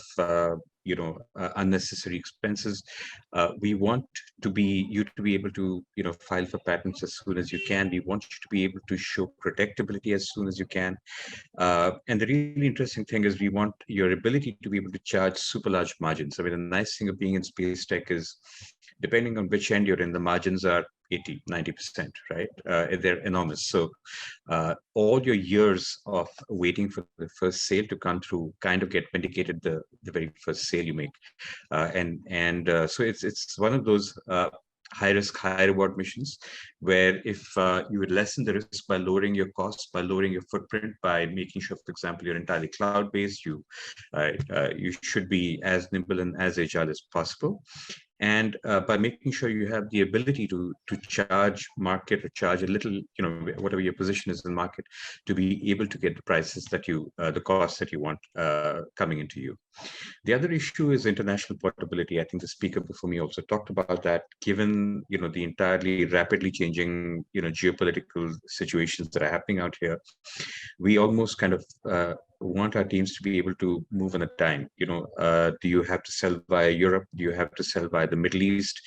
Speaker 12: unnecessary expenses. We want you to be able to file for patents as soon as you can. We want you to be able to show protectability as soon as you can. And the really interesting thing is we want your ability to be able to charge super large margins. I mean, the nice thing of being in space tech is, depending on which end you're in, the margins are 80, 90%, right? They're enormous. So all your years of waiting for the first sale to come through kind of get vindicated the very first sale you make. So it's one of those high risk, high reward missions, where if you would lessen the risk by lowering your costs, by lowering your footprint, by making sure, for example, you're entirely cloud-based, you should be as nimble and as agile as possible. And by making sure you have the ability to charge market, or charge a little, whatever your position is in the market, to be able to get the prices that the costs that you want coming into you. The other issue is international portability. I think the speaker before me also talked about that. Given the entirely rapidly changing geopolitical situations that are happening out here, we almost kind of want our teams to be able to move on a dime. Do you have to sell via Europe? Do you have to sell via the Middle East?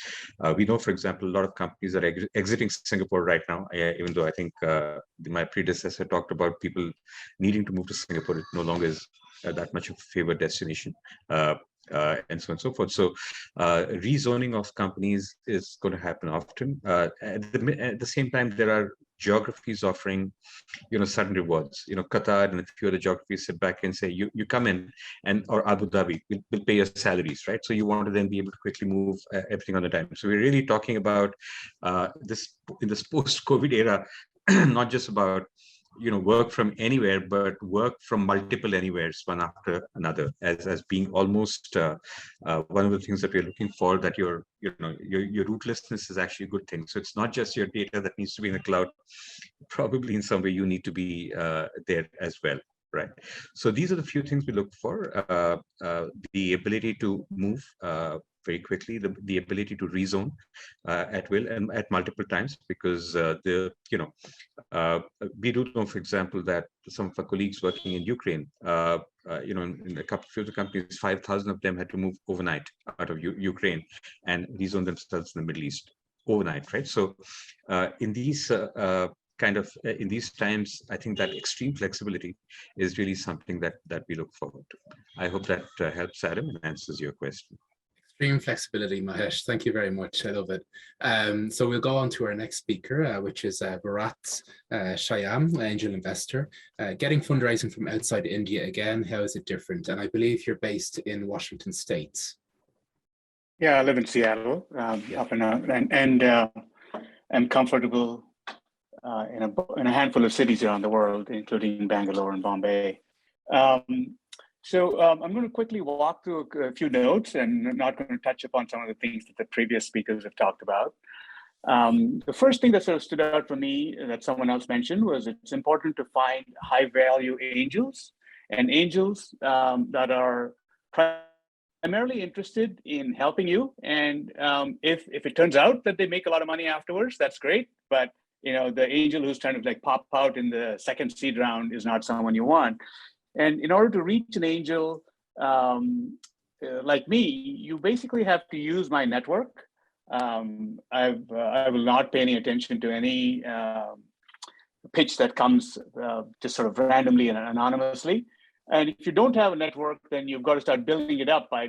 Speaker 12: We know, for example, a lot of companies are exiting Singapore right now, even though I think my predecessor talked about people needing to move to Singapore. It no longer is that much of a favored destination. And so on and so forth. So rezoning of companies is going to happen often. At the same time, there are geographies offering, sudden rewards. Qatar and a few other geographies sit back and say, you come in, or Abu Dhabi will pay your salaries, right? So you want to then be able to quickly move everything on the time. So we're really talking about this in this post-COVID era, not just about work from anywhere, but work from multiple anywheres, one after another, as being almost one of the things that we're looking for, that your rootlessness is actually a good thing. So it's not just your data that needs to be in the cloud. Probably in some way you need to be there as well, right? So these are the few things we look for: the ability to move very quickly, the ability to rezone at will and at multiple times, because we do know, for example, that some of our colleagues working in Ukraine, in a couple of the companies, 5,000 of them had to move overnight out of Ukraine and rezone themselves in the Middle East overnight, right? So in these in these times, I think that extreme flexibility is really something that we look forward to. I hope that helps, Adam, and answers your question.
Speaker 1: Extreme flexibility, Mahesh. Thank you very much. I love it. So we'll go on to our next speaker, which is Bharat Shyam, angel investor. Getting fundraising from outside India again, how is it different? And I believe you're based in Washington State.
Speaker 13: Yeah, I live in Seattle, up and comfortable in a handful of cities around the world, including Bangalore and Bombay. So I'm going to quickly walk through a few notes, and not going to touch upon some of the things that the previous speakers have talked about. The first thing that sort of stood out for me that someone else mentioned was it's important to find high-value angels, and angels that are primarily interested in helping you. And if it turns out that they make a lot of money afterwards, that's great. But the angel who's trying to pop out in the second seed round is not someone you want. And in order to reach an angel like me, you basically have to use my network. I will not pay any attention to any pitch that comes just sort of randomly and anonymously. And if you don't have a network, then you've got to start building it up by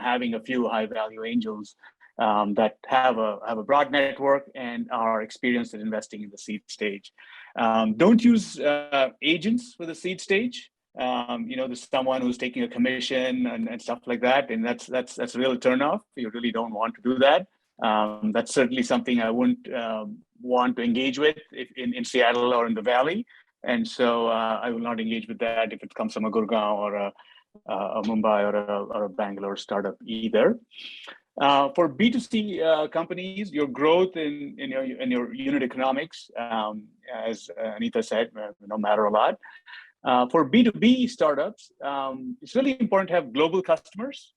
Speaker 13: having a few high-value angels that have a broad network and are experienced at investing in the seed stage. Don't use agents for the seed stage. There's someone who's taking a commission and stuff like that, and that's a real turnoff. You really don't want to do that. That's certainly something I wouldn't want to engage with in Seattle or in the Valley, and so I will not engage with that if it comes from a Gurgaon or a Mumbai or a Bangalore startup either. For B2C companies, your growth in your unit economics, as Anita said, matter a lot. For B2B startups, it's really important to have global customers.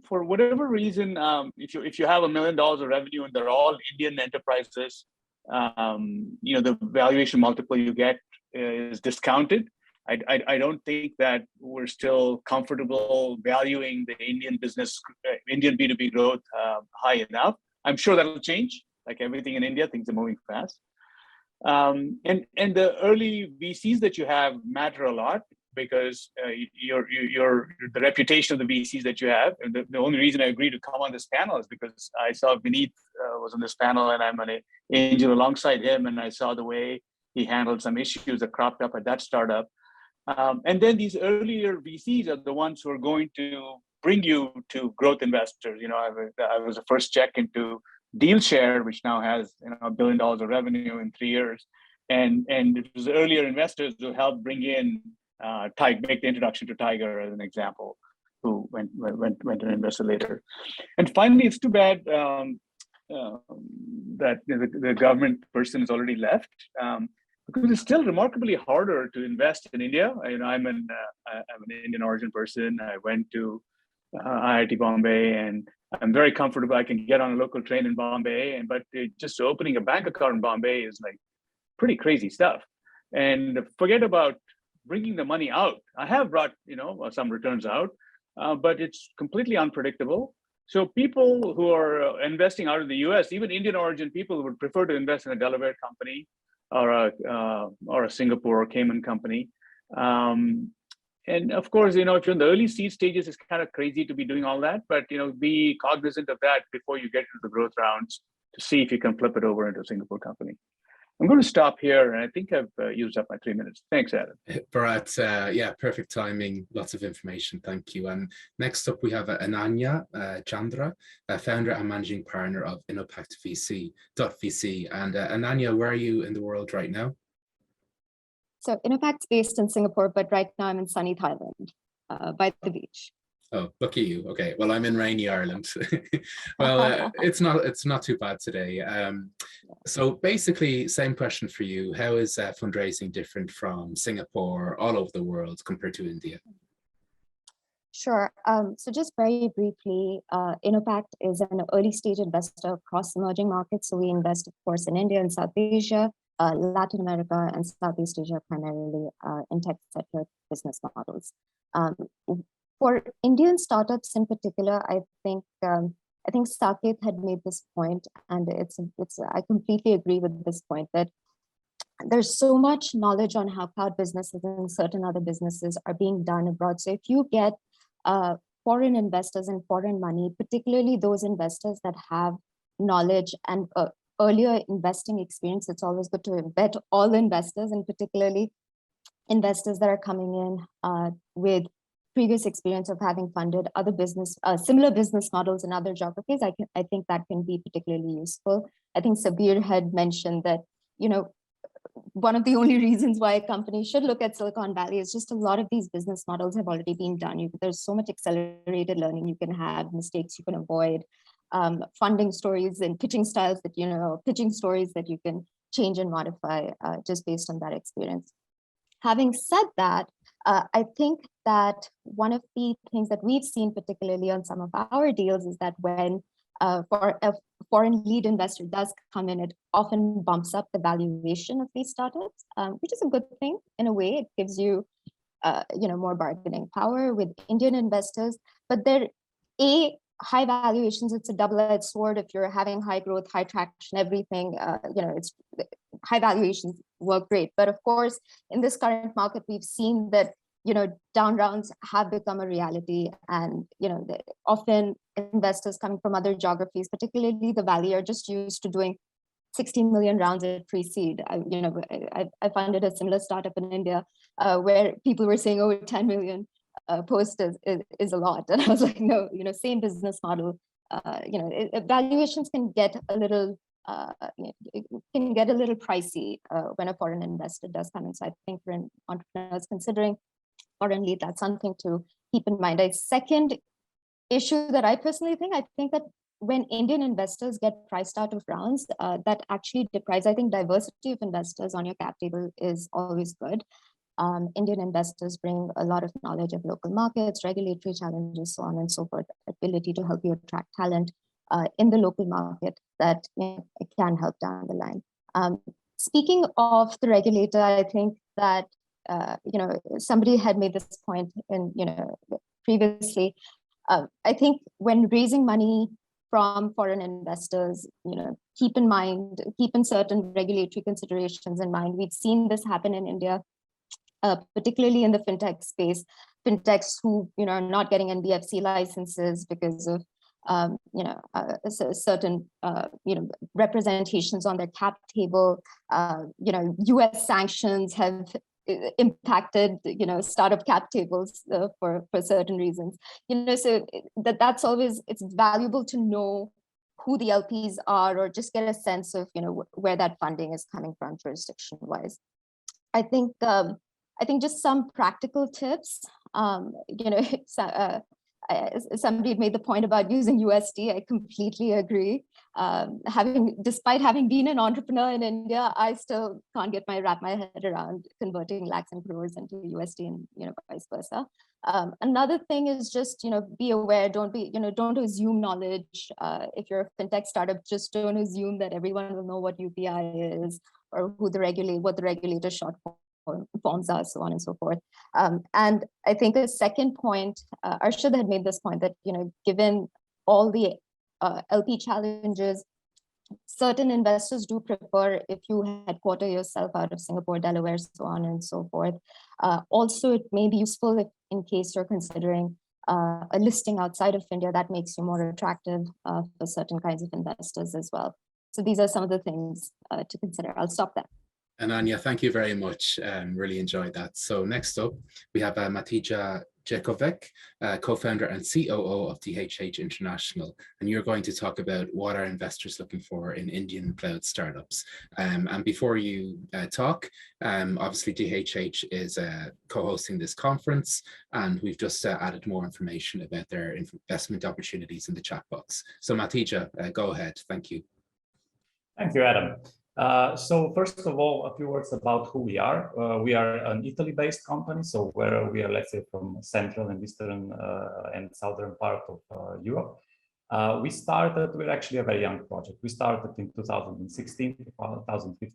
Speaker 13: For whatever reason, if you have $1 million of revenue and they're all Indian enterprises, the valuation multiple you get is discounted. I don't think that we're still comfortable valuing the Indian B2B growth high enough. I'm sure that'll change. Like everything in India, things are moving fast. And the early VCs that you have matter a lot, because the reputation of the VCs that you have. And the only reason I agreed to come on this panel is because I saw Vineet was on this panel, and I'm an angel alongside him, and I saw the way he handled some issues that cropped up at that startup. And then these earlier VCs are the ones who are going to bring you to growth investors. I was the first check into DealShare, which now has $1 billion of revenue in 3 years, and it was earlier investors who helped bring in make the introduction to Tiger as an example, who went to investor later. And finally, it's too bad that the government person has already left, because it's still remarkably harder to invest in India. I'm an Indian origin person. I went to IIT Bombay, and I'm very comfortable. I can get on a local train in Bombay, but just opening a bank account in Bombay is like pretty crazy stuff. And forget about bringing the money out. I have brought some returns out, but it's completely unpredictable. So people who are investing out of the US, even Indian origin people, would prefer to invest in a Delaware company or a Singapore or Cayman company. And of course, if you're in the early seed stages, it's kind of crazy to be doing all that, but be cognizant of that before you get into the growth rounds to see if you can flip it over into a Singapore company. I'm going to stop here, and I think I've used up my 3 minutes. Thanks, Adam.
Speaker 1: Bharat, yeah, perfect timing, lots of information. Thank you. And next up, we have Ananya Chandra, founder and managing partner of Impact VC. And Ananya, where are you in the world right now?
Speaker 14: So Innopact's based in Singapore, but right now I'm in sunny Thailand, by the beach.
Speaker 1: Oh, lucky you. Okay, well, I'm in rainy Ireland. Well, it's not too bad today. So basically, same question for you. How is fundraising different from Singapore, all over the world, compared to India?
Speaker 14: Sure. So just very briefly, Innopact is an early stage investor across emerging markets. So we invest, of course, in India and South Asia, Latin America, and Southeast Asia, primarily in tech sector business models. For Indian startups in particular, I think Saket had made this point, and I completely agree with this point, that there's so much knowledge on how cloud businesses and certain other businesses are being done abroad. So if you get foreign investors and foreign money, particularly those investors that have knowledge and earlier investing experience, it's always good to vet all investors, and particularly investors that are coming in with previous experience of having funded other similar business models in other geographies. I think that can be particularly useful. I think Sabeer had mentioned that, one of the only reasons why a company should look at Silicon Valley is just a lot of these business models have already been done. There's so much accelerated learning you can have, mistakes you can avoid, funding stories and pitching styles that, pitching stories that you can change and modify just based on that experience. Having said that, I think that one of the things that we've seen, particularly on some of our deals, is that when for a foreign lead investor does come in, it often bumps up the valuation of these startups, which is a good thing in a way. It gives you, more bargaining power with Indian investors. But they're high valuations. It's a double-edged sword. If you're having high growth, high traction, everything, it's high valuations work great. But of course, in this current market, we've seen that down rounds have become a reality, and often investors coming from other geographies, particularly the Valley, are just used to doing 16 million rounds at pre-seed. I funded a similar startup in India where people were saying, "Oh, 10 million post is a lot," and I was like, "No, same business model. Valuations can get a little pricey when a foreign investor does come in." So I think for entrepreneurs considering foreign lead, that's something to keep in mind. A second issue that I personally think that when Indian investors get priced out of rounds, that actually deprives, I think diversity of investors on your cap table is always good. Indian investors bring a lot of knowledge of local markets, regulatory challenges, so on and so forth, ability to help you attract talent in the local market that it can help down the line. Speaking of the regulator, I think that somebody had made this point in previously. I think when raising money from foreign investors, keep in certain regulatory considerations in mind. We've seen this happen in India, particularly in the fintech space. Fintechs who are not getting NBFC licenses because of certain representations on their cap table. US sanctions have impacted startup cap tables for certain reasons. So that's always, it's valuable to know who the LPs are, or just get a sense of where that funding is coming from jurisdiction wise. I think just some practical tips. Somebody made the point about using USD. I completely agree. Despite having been an entrepreneur in India, I still can't wrap my head around converting lakhs and crores into USD and vice versa. Another thing is just be aware. Don't assume knowledge. If you're a fintech startup, just don't assume that everyone will know what UPI is or what the regulator short forms are, so on and so forth. And I think a second point, Arshad had made this point that given all the LP challenges, certain investors do prefer if you headquarter yourself out of Singapore, Delaware, so on and so forth. Also, it may be useful if, in case you're considering a listing outside of India, that makes you more attractive for certain kinds of investors as well. So these are some of the things to consider. I'll stop there. And
Speaker 1: Anya, thank you very much. Really enjoyed that. So next up, we have Anita Jekovic, co-founder and COO of DHH International, and you're going to talk about what are investors looking for in Indian cloud startups. And before you talk, obviously DHH is co-hosting this conference, and we've just added more information about their investment opportunities in the chat box. So Matija, go ahead. Thank you.
Speaker 15: Thank you, Adam. So first of all, a few words about who we are. We are an Italy-based company, so where we are, let's say, from central and eastern and southern part of Europe. We're actually a very young project. We started in 2015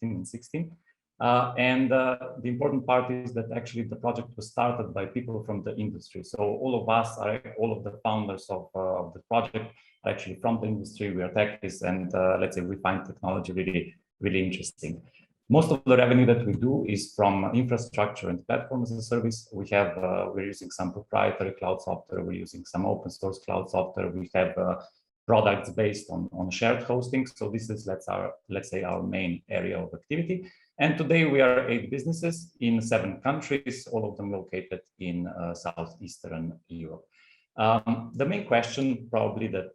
Speaker 15: and 16. And the important part is that actually the project was started by people from the industry. So all of us, all of the founders of the project are actually from the industry. We are techies, and let's say we find technology really interesting. Most of the revenue that we do is from infrastructure and platform as a service. We're using some proprietary cloud software. We're using some open source cloud software. We have products based on shared hosting. So this is, let's say, our main area of activity. And today we are 8 businesses in 7 countries, all of them located in southeastern Europe. The main question probably that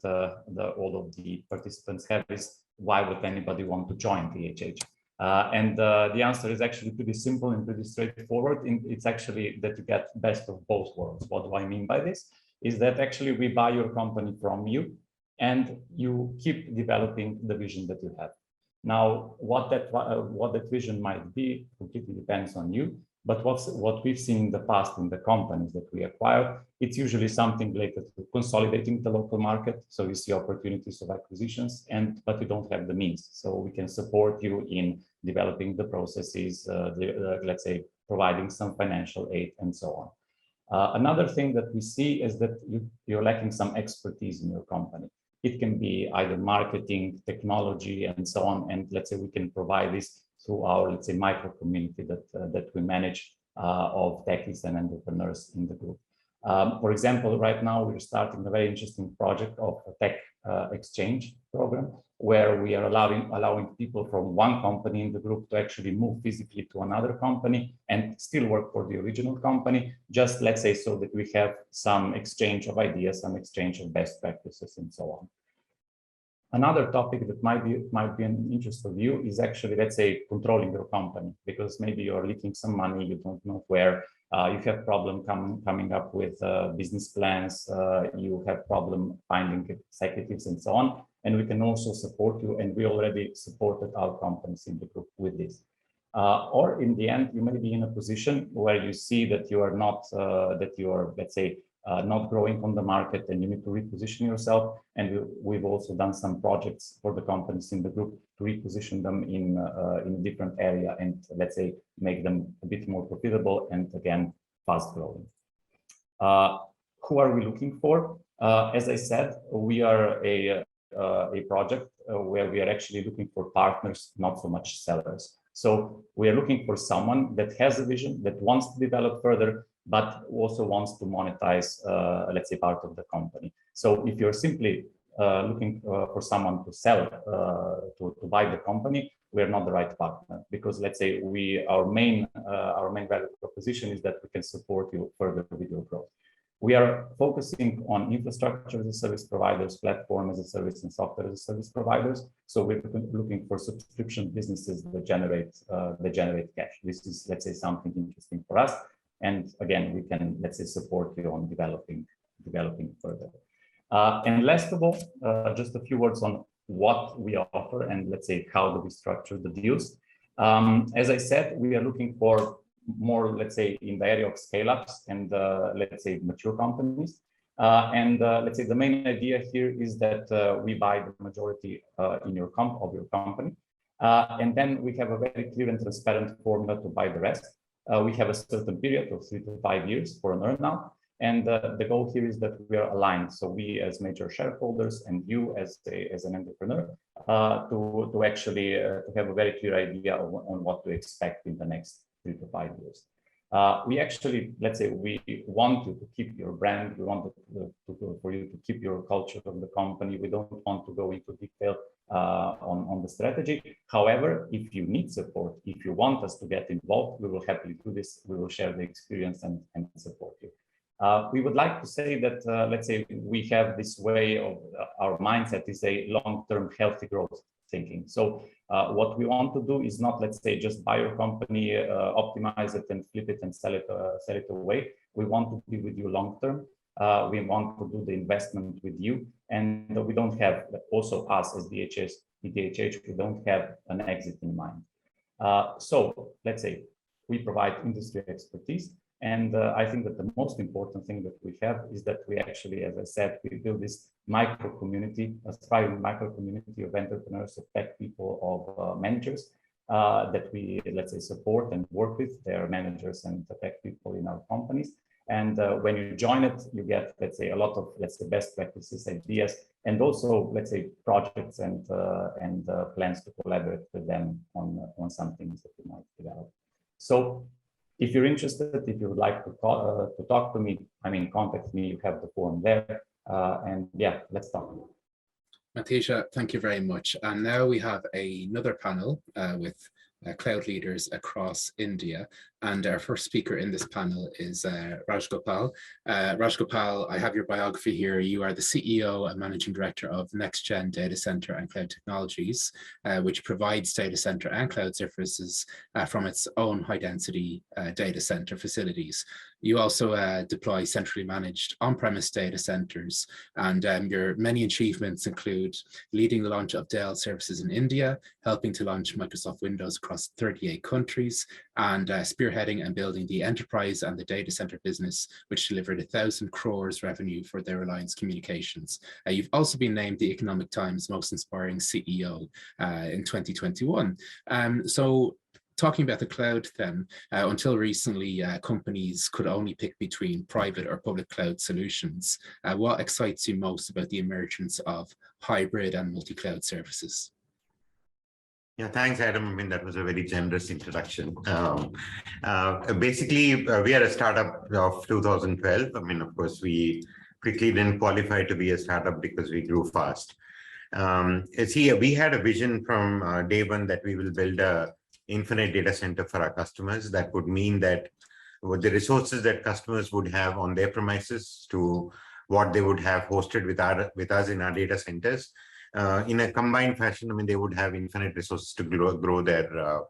Speaker 15: all of the participants have is, why would anybody want to join DHH? And the answer is actually pretty simple and pretty straightforward. It's actually that you get best of both worlds. What do I mean by this? Is that actually we buy your company from you, and you keep developing the vision that you have. Now, what that vision might be completely depends on you. But what we've seen in the past in the companies that we acquired, it's usually something related to consolidating the local market. So you see opportunities of acquisitions, but you don't have the means. So we can support you in developing the processes, let's say, providing some financial aid and so on. Another thing that we see is that you're lacking some expertise in your company. It can be either marketing, technology, and so on. And let's say we can provide this through our, let's say, micro community that we manage of techies and entrepreneurs in the group. For example, right now we're starting a very interesting project of a tech exchange program, where we are allowing people from one company in the group to actually move physically to another company and still work for the original company, just, let's say, so that we have some exchange of ideas, some exchange of best practices, and so on. Another topic that might be an interest of you is actually, let's say, controlling your company, because maybe you're leaking some money, you don't know where, you have problem coming up with business plans, you have problem finding executives and so on. And we can also support you, and we already supported our companies in the group with this. Or in the end, you may be in a position where you see that you are not, let's say, not growing on the market, and you need to reposition yourself. And we've also done some projects for the companies in the group to reposition them in a different area and, let's say, make them a bit more profitable and, again, fast growing. Who are we looking for? As I said, we are a project where we are actually looking for partners, not so much sellers. So we are looking for someone that has a vision, that wants to develop further, but also wants to monetize, let's say, part of the company. So if you're simply looking for someone to sell, to buy the company, we're not the right partner, because, let's say, our main value proposition is that we can support you further with your growth. We are focusing on infrastructure as a service providers, platform as a service, and software as a service providers. So we're looking for subscription businesses that generate cash. This is, let's say, something interesting for us. And again, we can, let's say, support you on developing further. And last of all, just a few words on what we offer and, let's say, how do we structure the deals. As I said, we are looking for more, let's say, in the area of scale-ups and, let's say, mature companies. Let's say the main idea here is that we buy the majority of your company. And then we have a very clear and transparent formula to buy the rest. We have a certain period of 3 to 5 years for an earnout. And the goal here is that we are aligned. So we, as major shareholders, and you as an entrepreneur, to actually have a very clear idea on what to expect in the next 3 to 5 years. We actually, let's say, we want you to keep your brand. We want for you to keep your culture of the company. We don't want to go into detail on the strategy. However, if you need support, if you want us to get involved, we will happily do this. We will share the experience and support you. We would like to say that, let's say, we have this way of our mindset is a long-term healthy growth thinking. So what we want to do is not, let's say, just buy your company, optimize it and flip it and sell it away. We want to be with you long-term. We want to do the investment with you. And we don't have, also us as DHH, we don't have an exit in mind. So let's say we provide industry expertise. And I think that the most important thing that we have is that we actually, as I said, we build this micro community, a thriving micro community of entrepreneurs, of tech people, of managers that we, let's say, support and work with. They are managers and the tech people in our companies. And when you join it, you get, let's say, a lot of, let's say, best practices, ideas, and also, let's say, projects and plans to collaborate with them on some things that you might develop. So if you're interested, if you would like to talk to me, I mean, contact me, you have the form there. And yeah, let's talk.
Speaker 1: Matisha, thank you very much. And now we have another panel with cloud leaders across India. And our first speaker in this panel is Raj Gopal. Raj Gopal, I have your biography here. You are the CEO and Managing Director of NextGen Data Center and Cloud Technologies, which provides data center and cloud services from its own high-density data center facilities. You also deploy centrally managed on-premise data centers, and your many achievements include leading the launch of Dell services in India, helping to launch Microsoft Windows across 38 countries, and spearheading and building the enterprise and the data center business, which delivered 1,000 crores revenue for their Reliance Communications. You've also been named the Economic Times Most Inspiring CEO in 2021. So talking about the cloud then, until recently, companies could only pick between private or public cloud solutions. What excites you most about the emergence of hybrid and multi-cloud services?
Speaker 16: Yeah, thanks, Adam. I mean, that was a very generous introduction. Basically, we are a startup of 2012. I mean, of course, we quickly didn't qualify to be a startup because we grew fast. See, we had a vision from day one that we will build a infinite data center for our customers. That would mean that with the resources that customers would have on their premises to what they would have hosted with us in our data centers, in a combined fashion, I mean, they would have infinite resources to grow their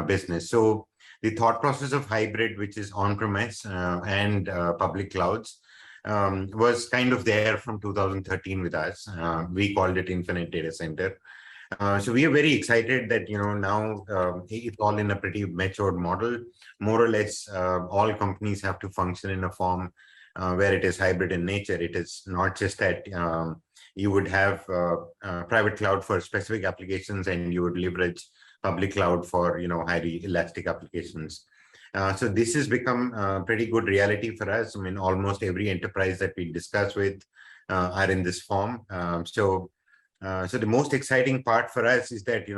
Speaker 16: business. So the thought process of hybrid, which is on-premise and public clouds, was kind of there from 2013 with us. We called it Infinite Data Center. So we are very excited that, now it's all in a pretty matured model. More or less, all companies have to function in a form where it is hybrid in nature. It is not just that you would have private cloud for specific applications and you would leverage public cloud for, highly elastic applications. So this has become a pretty good reality for us. I mean, almost every enterprise that we discuss with are in this form. So the most exciting part for us is that,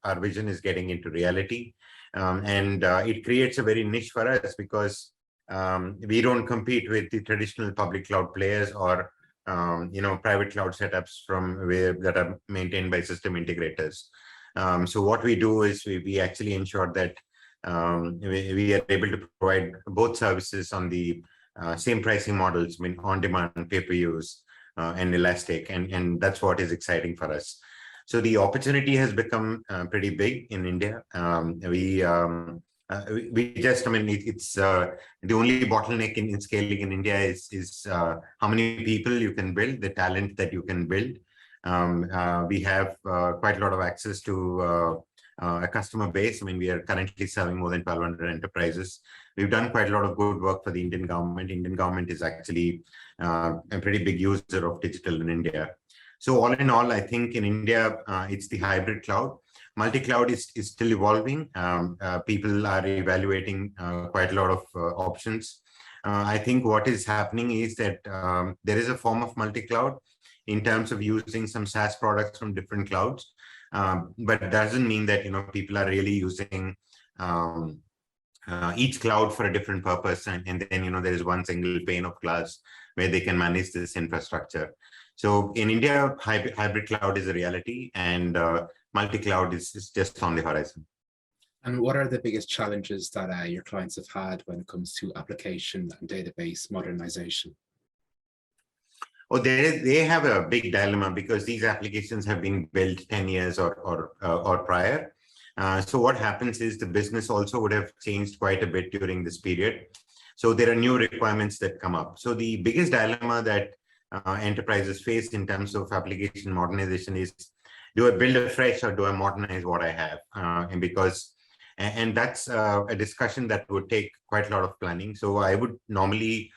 Speaker 16: our vision is getting into reality. And it creates a very niche for us because we don't compete with the traditional public cloud players or private cloud setups that are maintained by system integrators. So what we do is we actually ensure that we are able to provide both services on the same pricing models, I mean, on demand, pay-per-use, and elastic, and that's what is exciting for us. So the opportunity has become pretty big in India. We just, I mean, it's the only bottleneck in scaling in India is how many people you can build, the talent that you can build. We have quite a lot of access to a customer base. I mean, we are currently serving more than 1,200 enterprises. We've done quite a lot of good work for the Indian government. Indian government is actually a pretty big user of digital in India. So all in all, I think in India, it's the hybrid cloud. Multi-cloud is still evolving. People are evaluating quite a lot of options. I think what is happening is that there is a form of multi-cloud in terms of using some SaaS products from different clouds. But it doesn't mean that, people are really using each cloud for a different purpose. And then, there is one single pane of glass where they can manage this infrastructure. So in India, hybrid cloud is a reality, and multi-cloud is just on the horizon.
Speaker 1: And what are the biggest challenges that your clients have had when it comes to application and database modernization?
Speaker 16: Oh, they have a big dilemma because these applications have been built 10 years or prior. So what happens is the business also would have changed quite a bit during this period. So there are new requirements that come up. So the biggest dilemma that enterprises face in terms of application modernization is, do I build afresh or do I modernize what I have? And that's a discussion that would take quite a lot of planning. So I would normally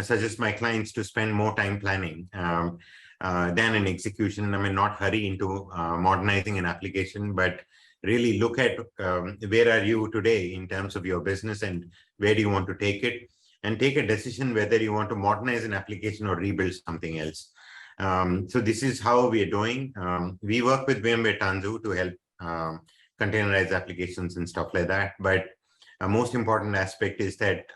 Speaker 16: suggest my clients to spend more time planning than in execution. I mean, not hurry into modernizing an application, but really look at where are you today in terms of your business and where do you want to take it, and take a decision whether you want to modernize an application or rebuild something else. So this is how we are doing. We work with VMware Tanzu to help containerize applications and stuff like that. But most important aspect is that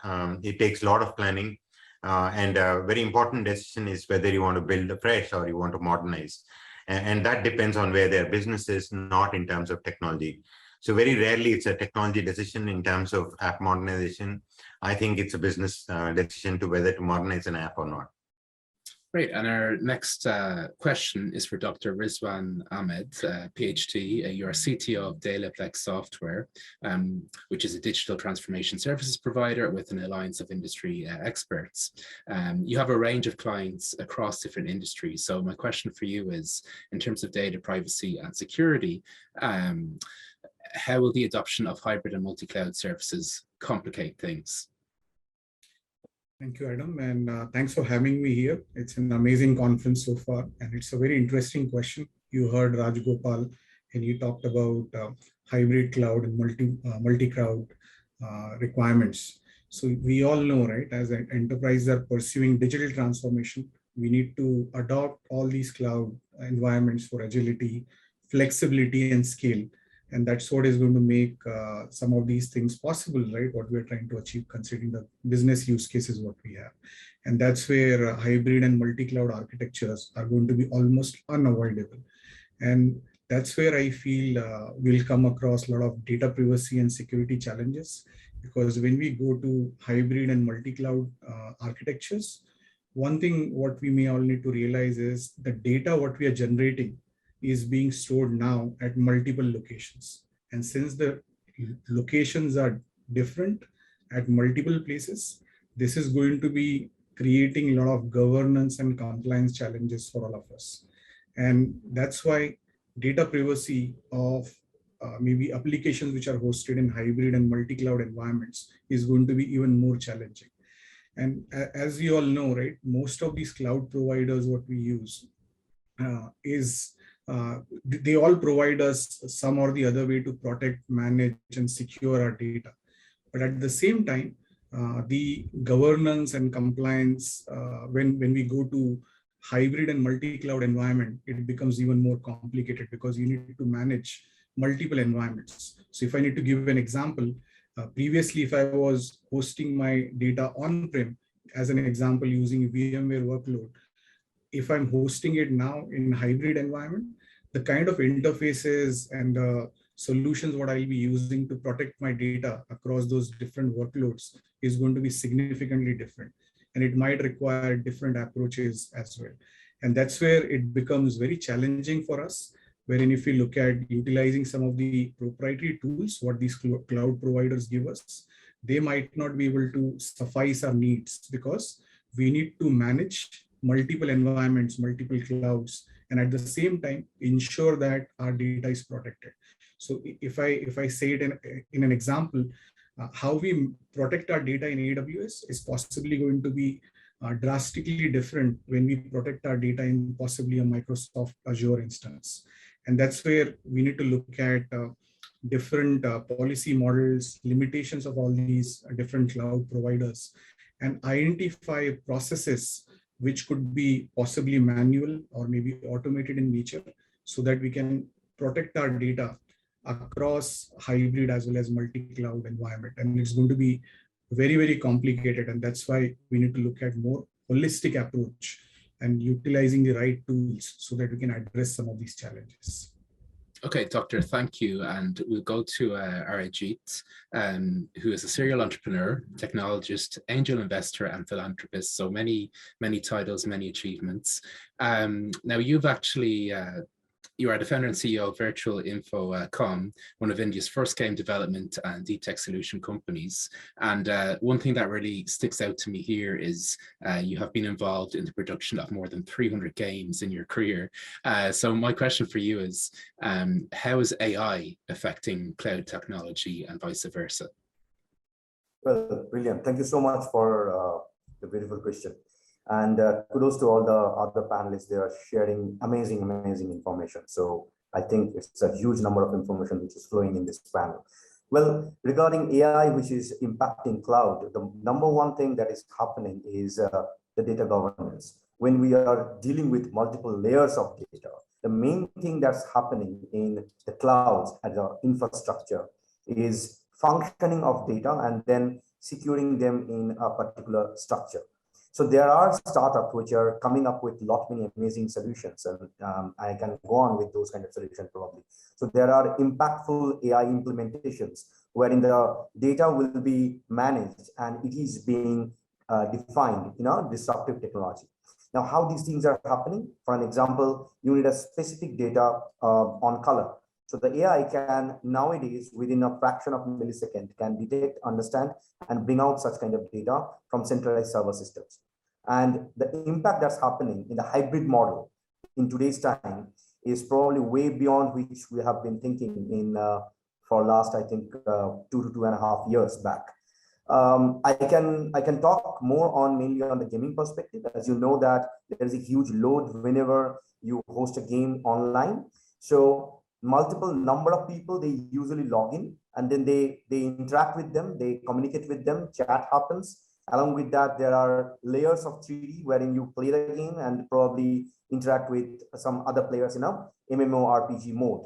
Speaker 16: it takes a lot of planning, and a very important decision is whether you want to build afresh or you want to modernize. And that depends on where their business is, not in terms of technology. So very rarely it's a technology decision in terms of app modernization. I think it's a business decision to whether to modernize an app or not.
Speaker 1: Great. And our next question is for Dr. Rizwan Ahmed, PhD. You're CTO of Daleplex Software, which is a digital transformation services provider with an alliance of industry experts. You have a range of clients across different industries. So my question for you is, in terms of data privacy and security, how will the adoption of hybrid and multi-cloud services complicate things?
Speaker 17: Thank you, Adam, and thanks for having me here. It's an amazing conference so far, and it's a very interesting question. You heard Rajgopal, and he talked about hybrid cloud and multi-cloud requirements. So we all know, right, as enterprises are pursuing digital transformation, we need to adopt all these cloud environments for agility, flexibility, and scale. And that's what is going to make some of these things possible, right? What we're trying to achieve, considering the business use cases what we have. And that's where hybrid and multi-cloud architectures are going to be almost unavoidable. And that's where I feel we'll come across a lot of data privacy and security challenges. Because when we go to hybrid and multi-cloud architectures, one thing what we may all need to realize is the data what we are generating is being stored now at multiple locations. And since the locations are different at multiple places, this is going to be creating a lot of governance and compliance challenges for all of us. And that's why data privacy of maybe applications which are hosted in hybrid and multi-cloud environments is going to be even more challenging. And as you all know, right, most of these cloud providers, what we use they all provide us some or the other way to protect, manage, and secure our data. But at the same time, the governance and compliance, when we go to hybrid and multi-cloud environment, it becomes even more complicated because you need to manage multiple environments. So if I need to give an example, previously, if I was hosting my data on-prem, as an example, using VMware workload, if I'm hosting it now in hybrid environment, the kind of interfaces and solutions what I'll be using to protect my data across those different workloads is going to be significantly different. And it might require different approaches as well. And that's where it becomes very challenging for us, wherein if we look at utilizing some of the proprietary tools, what these cloud providers give us, they might not be able to suffice our needs because we need to manage multiple environments, multiple clouds, and at the same time, ensure that our data is protected. So if I say it in an example, how we protect our data in AWS is possibly going to be drastically different when we protect our data in possibly a Microsoft Azure instance. And that's where we need to look at different policy models, limitations of all these different cloud providers, and identify processes which could be possibly manual or maybe automated in nature so that we can protect our data across hybrid as well as multi-cloud environment. And it's going to be very, very complicated. And that's why we need to look at more holistic approach and utilizing the right tools so that we can address some of these challenges.
Speaker 1: Okay, Doctor, thank you. And we'll go to Arajit, who is a serial entrepreneur, technologist, angel investor, and philanthropist. So many titles, many achievements. Now, you've actually, you are the founder and CEO of Virtual Info.com, one of India's first game development and deep tech solution companies. And one thing that really sticks out to me here is you have been involved in the production of more than 300 games in your career. So my question for you is, how is AI affecting cloud technology and vice versa?
Speaker 18: Well, brilliant. Thank you so much for the beautiful question. And kudos to all the other panelists. They are sharing amazing information. So I think it's a huge number of information which is flowing in this panel. Well, regarding AI, which is impacting cloud, the number one thing that is happening is the data governance. When we are dealing with multiple layers of data, the main thing that's happening in the clouds as an infrastructure is functioning of data and then securing them in a particular structure. So there are startups which are coming up with many amazing solutions, and I can go on with those kind of solutions probably. So there are impactful AI implementations wherein the data will be managed and it is being defined in a disruptive technology. Now, how these things are happening? For an example, you need a specific data on color. So the AI can nowadays, within a fraction of a millisecond, can detect, understand, and bring out such kind of data from centralized server systems. And the impact that's happening in the hybrid model in today's time is probably way beyond which we have been thinking in for last, I think, 2 to 2.5 years back. I can talk more on mainly on the gaming perspective. As you know that there is a huge load whenever you host a game online. So multiple number of people, they usually log in and then they interact with them, they communicate with them, chat happens. Along with that, there are layers of 3D wherein you play the game and probably interact with some other players in a MMORPG mode.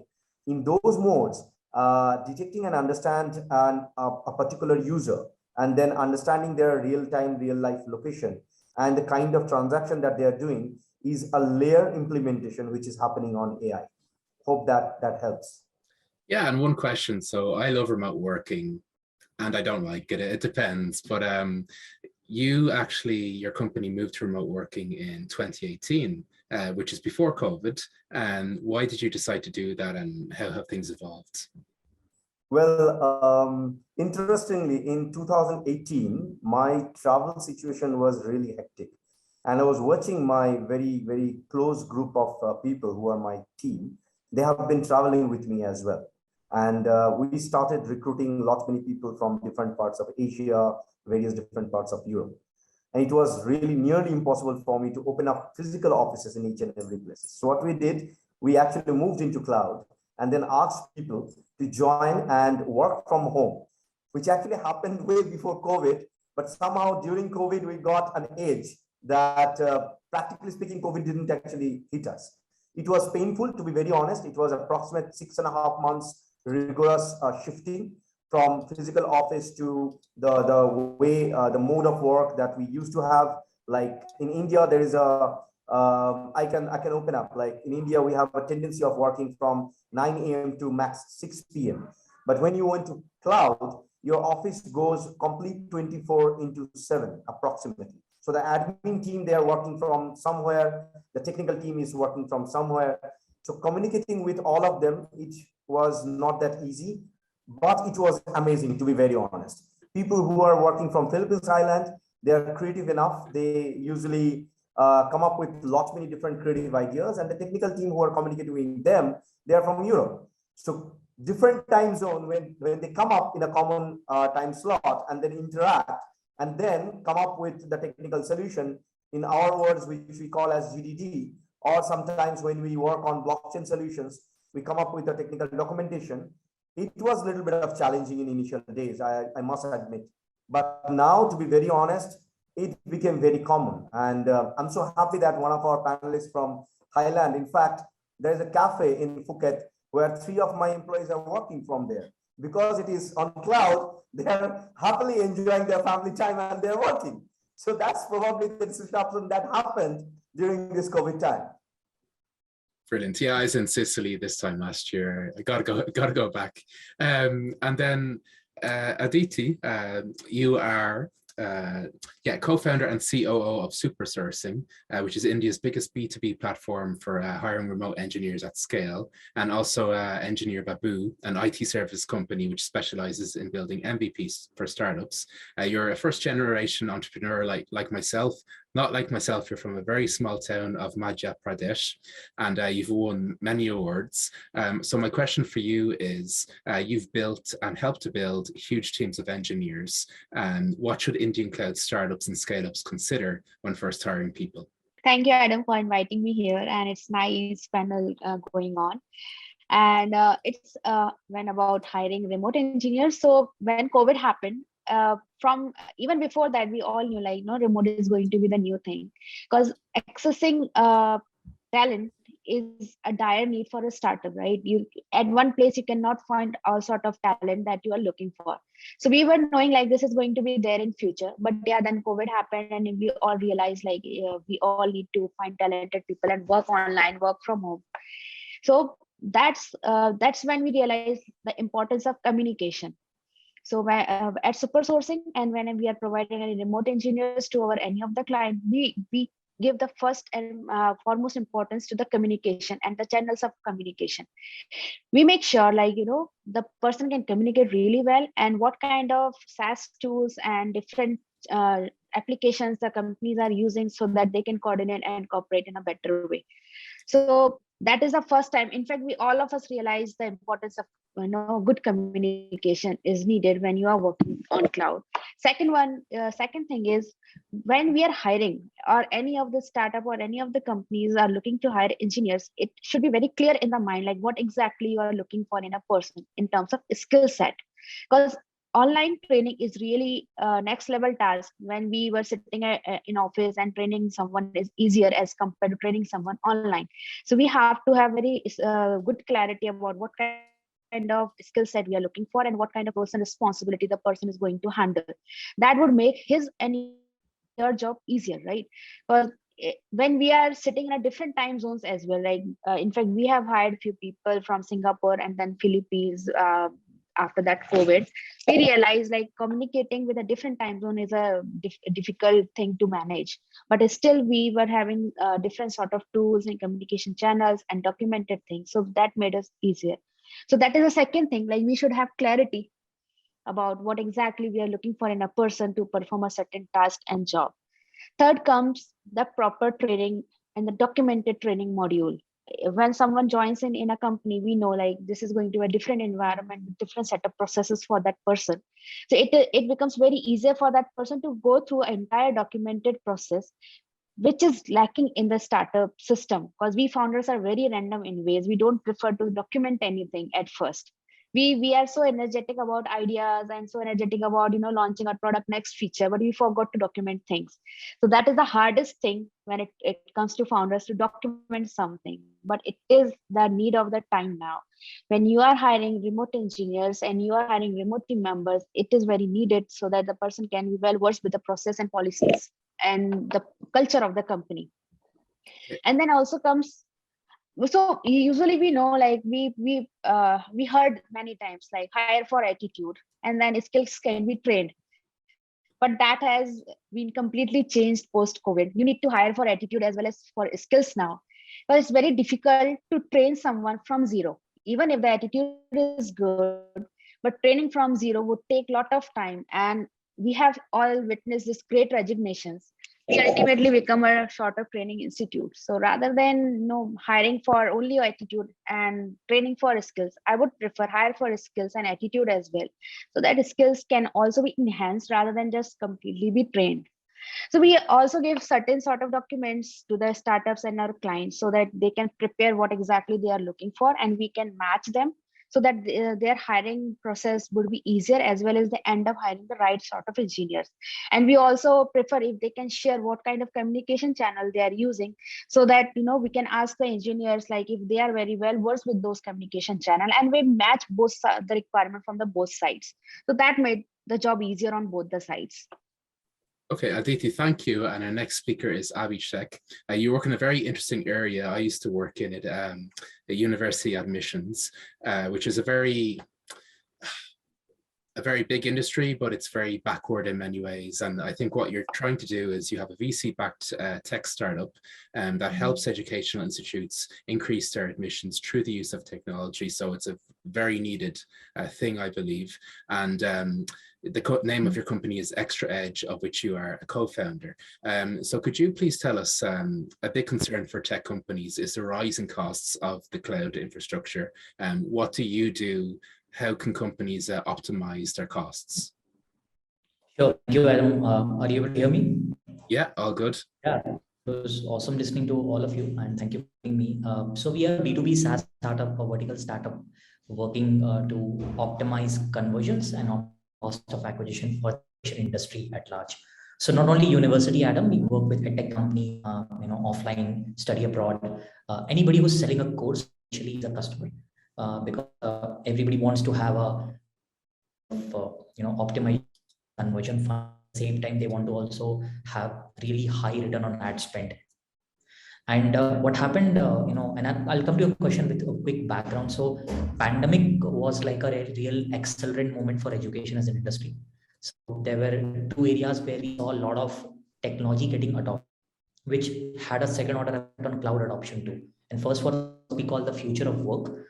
Speaker 18: In those modes, detecting and understand a particular user and then understanding their real-time, real-life location and the kind of transaction that they are doing is a layer implementation which is happening on AI. Hope that helps.
Speaker 1: Yeah, and one question. So I love remote working and I don't like it. It depends. But your company moved to remote working in 2018, which is before COVID. And why did you decide to do that and how have things evolved?
Speaker 18: Well, interestingly, in 2018, my travel situation was really hectic. And I was watching my very close group of people who are my team. They have been traveling with me as well. And we started recruiting many people from different parts of Asia, various different parts of Europe. And it was really nearly impossible for me to open up physical offices in each and every place. So what we did, we actually moved into cloud and then asked people to join and work from home, which actually happened way before COVID. But somehow during COVID, we got an edge that practically speaking, COVID didn't actually hit us. It was painful, to be very honest. It was approximately 6.5 months rigorous shifting from physical office to the mode of work that we used to have. Like in India, there is I can open up. Like in India, we have a tendency of working from 9 a.m. to max 6 p.m. But when you went to cloud, your office goes complete 24/7 approximately. So the admin team, they are working from somewhere. The technical team is working from somewhere. So communicating with all of them, it was not that easy, but it was amazing, to be very honest. People who are working from Philippines Island, they are creative enough. They usually come up with many different creative ideas, and the technical team who are communicating with them, they are from Europe. So different time zone, when they come up in a common time slot and then interact and then come up with the technical solution, in our words, which we call as GDD, or sometimes when we work on blockchain solutions, we come up with the technical documentation. It was a little bit of challenging in initial days, I must admit. But now, to be very honest, it became very common. And I'm so happy that one of our panelists from Thailand, in fact, there's a cafe in Phuket where 3 of my employees are working from there. Because it is on cloud, they're happily enjoying their family time and they're working. So that's probably the disruption that happened during this COVID time.
Speaker 1: Brilliant. Yeah, I was in Sicily this time last year. I gotta go back. And then Aditi, you are co-founder and COO of Supersourcing, which is India's biggest B2B platform for hiring remote engineers at scale, and also Engineer Babu, an IT service company which specializes in building MVPs for startups. You're a first-generation entrepreneur like myself. Not like myself, you're from a very small town of Madhya Pradesh, and you've won many awards. So my question for you is, you've built and helped to build huge teams of engineers. What should Indian cloud startups and scale-ups consider when first hiring people?
Speaker 19: Thank you, Adam, for inviting me here, and it's nice panel going on. And it's when about hiring remote engineers. So when COVID happened, from even before that, we all knew remote is going to be the new thing, because accessing talent is a dire need for a startup, right? You at one place you cannot find all sort of talent that you are looking for. So we were knowing this is going to be there in future, but yeah, then COVID happened, and we all realized we all need to find talented people and work online, work from home. So that's when we realized the importance of communication. So at Supersourcing, and when we are providing any remote engineers to any of the client, we give the first and foremost importance to the communication and the channels of communication. We make sure the person can communicate really well, and what kind of SaaS tools and different applications the companies are using so that they can coordinate and cooperate in a better way. So that is the first time. In fact, we all of us realize the importance of good communication is needed when you are working on cloud. Second thing is, when we are hiring, or any of the startup or any of the companies are looking to hire engineers, it should be very clear in the mind what exactly you are looking for in a person in terms of skill set. Because online training is really next level task. When we were sitting in office, and training someone is easier as compared to training someone online. So we have to have very good clarity about what kind of skill set we are looking for, and what kind of person responsibility the person is going to handle. That would make his and your job easier, right? Because when we are sitting in a different time zones as well, in fact, we have hired few people from Singapore and then Philippines. After that COVID, we realized communicating with a different time zone is a difficult thing to manage, but still we were having different sort of tools and communication channels and documented things, so that made us easier. So that is the second thing, we should have clarity about what exactly we are looking for in a person to perform a certain task and job. Third comes the proper training and the documented training module. When someone joins in a company, we know this is going to be a different environment, different set of processes for that person. So it becomes very easier for that person to go through an entire documented process, which is lacking in the startup system, because we founders are very random in ways. We don't prefer to document anything at first. We are so energetic about ideas and so energetic about launching our product next feature, but we forgot to document things. So that is the hardest thing when it comes to founders, to document something. But it is the need of the time now. When you are hiring remote engineers and you are hiring remote team members, it is very needed so that the person can be well versed with the process and policies and the culture of the company. And then also comes, so usually we know we heard many times hire for attitude, and then skills can be trained, but that has been completely changed post COVID. You need to hire for attitude as well as for skills now, but it's very difficult to train someone from zero. Even if the attitude is good, but training from zero would take a lot of time, and we have all witnessed this great resignations. We ultimately become a shorter training institute. So rather than hiring for only attitude and training for skills, I would prefer hire for skills and attitude as well, so that skills can also be enhanced rather than just completely be trained. So we also give certain sort of documents to the startups and our clients so that they can prepare what exactly they are looking for, and we can match them so that their hiring process would be easier, as well as they end up hiring the right sort of engineers. And we also prefer if they can share what kind of communication channel they are using, so that we can ask the engineers if they are very well versed with those communication channel, and we match both the requirement from the both sides. So that made the job easier on both the sides.
Speaker 1: Okay, Aditi, thank you. And our next speaker is Abhishek. You work in a very interesting area. I used to work in it, the university admissions, which is a very big industry, but it's very backward in many ways. And I think what you're trying to do is you have a VC-backed tech startup that helps educational institutes increase their admissions through the use of technology. So it's a very needed thing, I believe. And the name of your company is Extra Edge, of which you are a co-founder. So could you please tell us, a big concern for tech companies is the rising costs of the cloud infrastructure. What do you do? How can companies optimize their costs?
Speaker 20: Sure. Thank you, Adam. Are you able to hear me?
Speaker 1: Yeah, all good.
Speaker 20: Yeah, it was awesome listening to all of you, and thank you for having me. So we are a B2B SaaS startup, a vertical startup, working to optimize conversions and cost of acquisition for the industry at large. So not only university, Adam, we work with a tech company, offline, study abroad. Anybody who's selling a course actually is a customer. Because everybody wants to have a optimized conversion fund. At the same time, they want to also have really high return on ad spend. And what happened, and I'll come to your question with a quick background. So pandemic was like a real accelerant moment for education as an industry. So there were two areas where we saw a lot of technology getting adopted, which had a second order effect on cloud adoption too. And first, what we call the future of work.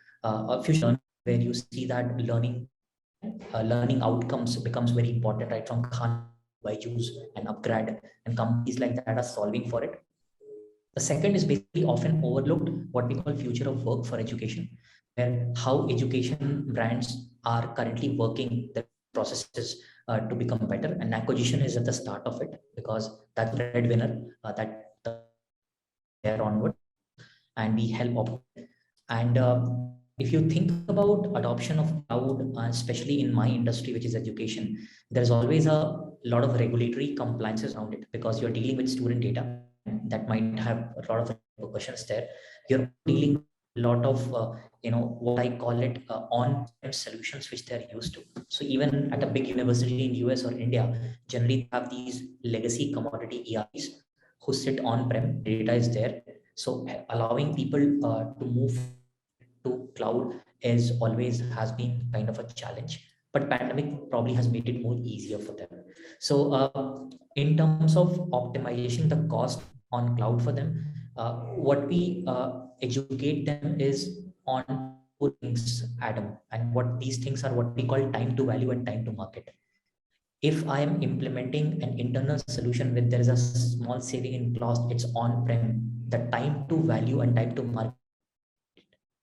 Speaker 20: Future learning, where you see that learning outcomes becomes very important, right? From Khan, Byju's, and Upgrad, and companies like that are solving for it. The second is basically often overlooked, what we call future of work for education, where how education brands are currently working the processes to become better, and acquisition is at the start of it, because that's the breadwinner that there onward, and we help. And if you think about adoption of cloud, especially in my industry, which is education, there's always a lot of regulatory compliances around it, because you're dealing with student data that might have a lot of questions there. You're dealing with a lot of, what I call it on-prem solutions, which they're used to. So even at a big university in US or India, generally have these legacy commodity ERPs who sit on-prem, data is there. So allowing people to move to cloud has been kind of a challenge, but pandemic probably has made it more easier for them. So in terms of optimization, the cost on cloud for them, what we educate them is on two things, Adam, and what these things are what we call time to value and time to market. If I am implementing an internal solution where there is a small saving in cost, it's on-prem, the time to value and time to market,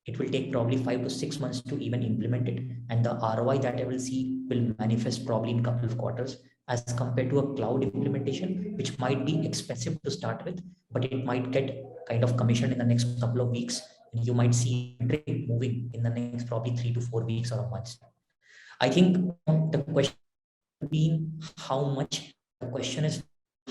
Speaker 20: it will take probably 5 to 6 months to even implement it. And the ROI that I will see will manifest probably in a couple of quarters, as compared to a cloud implementation, which might be expensive to start with, but it might get kind of commissioned in the next couple of weeks. And you might see it moving in the next probably 3 to 4 weeks or a month. I think the question being how much, the question is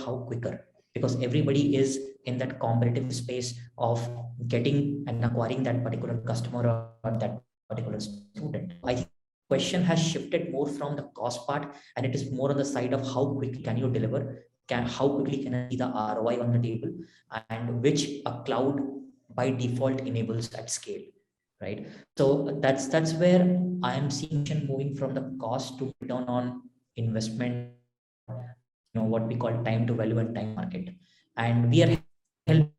Speaker 20: how quicker, because everybody is in that competitive space of getting and acquiring that particular customer or that particular student. I think the question has shifted more from the cost part, and it is more on the side of how quickly can you deliver, how quickly can I see the ROI on the table, and which a cloud by default enables at scale, right? So that's where I am seeing moving from the cost to return on investment, what we call time to value and time market. And we are helping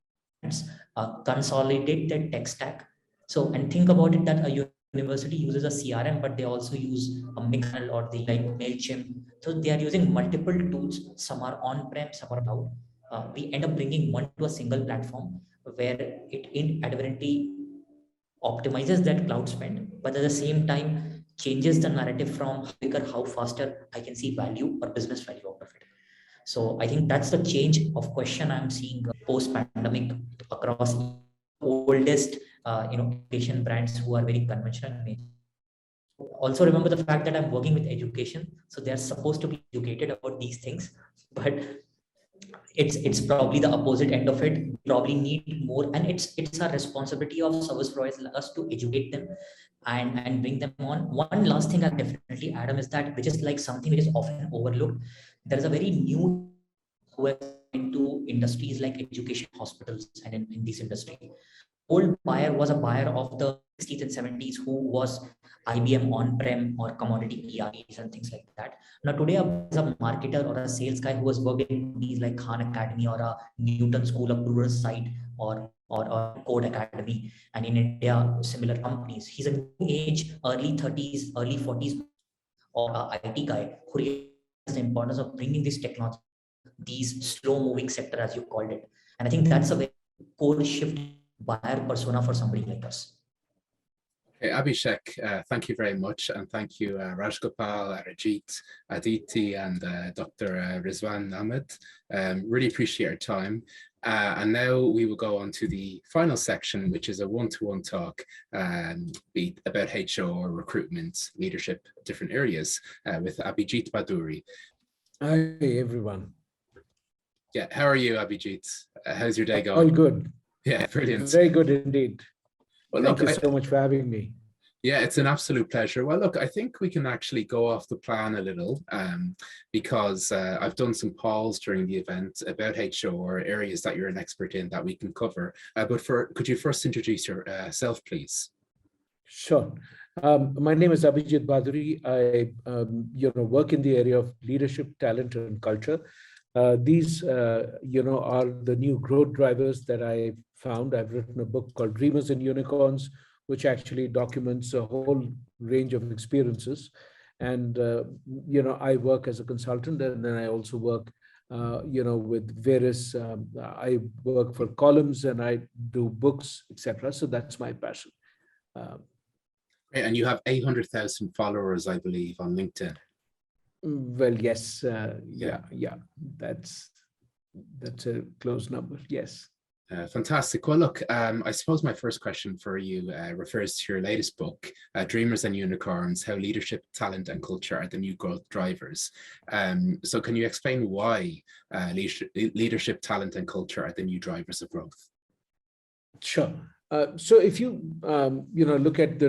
Speaker 20: consolidate their tech stack. So, and think about it that a university uses a CRM, but they also use a Mixel or the like MailChimp. So they are using multiple tools. Some are on-prem, some are cloud. We end up bringing one to a single platform where it inadvertently optimizes that cloud spend, but at the same time changes the narrative from how quicker, how faster I can see value or business value out of it. So I think that's the change of question I'm seeing post-pandemic across oldest, education brands who are very conventional. Also remember the fact that I'm working with education, so they're supposed to be educated about these things, but it's probably the opposite end of it. We probably need more, and it's a responsibility of service providers like us to educate them and bring them on. One last thing I'll definitely add is that, which is like something which is often overlooked. There is a very new who has into industries like education, hospitals, and in this industry. Old buyer was a buyer of the 60s and 70s who was IBM on-prem or commodity ERPs and things like that. Now today, as a marketer or a sales guy who has worked in companies like Khan Academy or a Newton School of Pluralist Site or Code Academy, and in India, similar companies. He's a new age, early 30s, early 40s, or a IT guy who realizes the importance of bringing this technology, these slow-moving sector, as you called it. And I think that's a very core shift buyer persona for somebody like us.
Speaker 1: Okay, Abhishek, thank you very much. And thank you, Rajgopal, Rajit, Aditi, and Dr. Rizwan Ahmed. Really appreciate your time. And now we will go on to the final section, which is a one-to-one talk about HR, recruitment, leadership, different areas with Abhijit Baduri.
Speaker 21: Hi, everyone.
Speaker 1: Yeah, how are you, Abhijit? How's your day going?
Speaker 21: All good.
Speaker 1: Yeah, brilliant.
Speaker 21: Very good indeed.
Speaker 1: Well,
Speaker 21: Thank
Speaker 1: look,
Speaker 21: you so much for having me.
Speaker 1: Yeah, it's an absolute pleasure. Well, look, I think we can actually go off the plan a little because I've done some polls during the event about HR, areas that you're an expert in that we can cover. But could you first introduce yourself, please?
Speaker 21: Sure. My name is Abhijit Baduri. I work in the area of leadership, talent, and culture. These are the new growth drivers that I found. I've written a book called Dreamers and Unicorns, which actually documents a whole range of experiences. And, I work as a consultant, and then I also work, with various, I work for columns and I do books, etc. So that's my passion.
Speaker 1: And you have 800,000 followers, I believe, on LinkedIn.
Speaker 21: Well, yes, yeah, that's a close number, yes.
Speaker 1: Fantastic. Well, look, I suppose my first question for you refers to your latest book, Dreamers and Unicorns, How Leadership, Talent and Culture Are the New Growth Drivers. So can you explain why leadership, talent and culture are the new drivers of growth?
Speaker 21: Sure. So if you, look at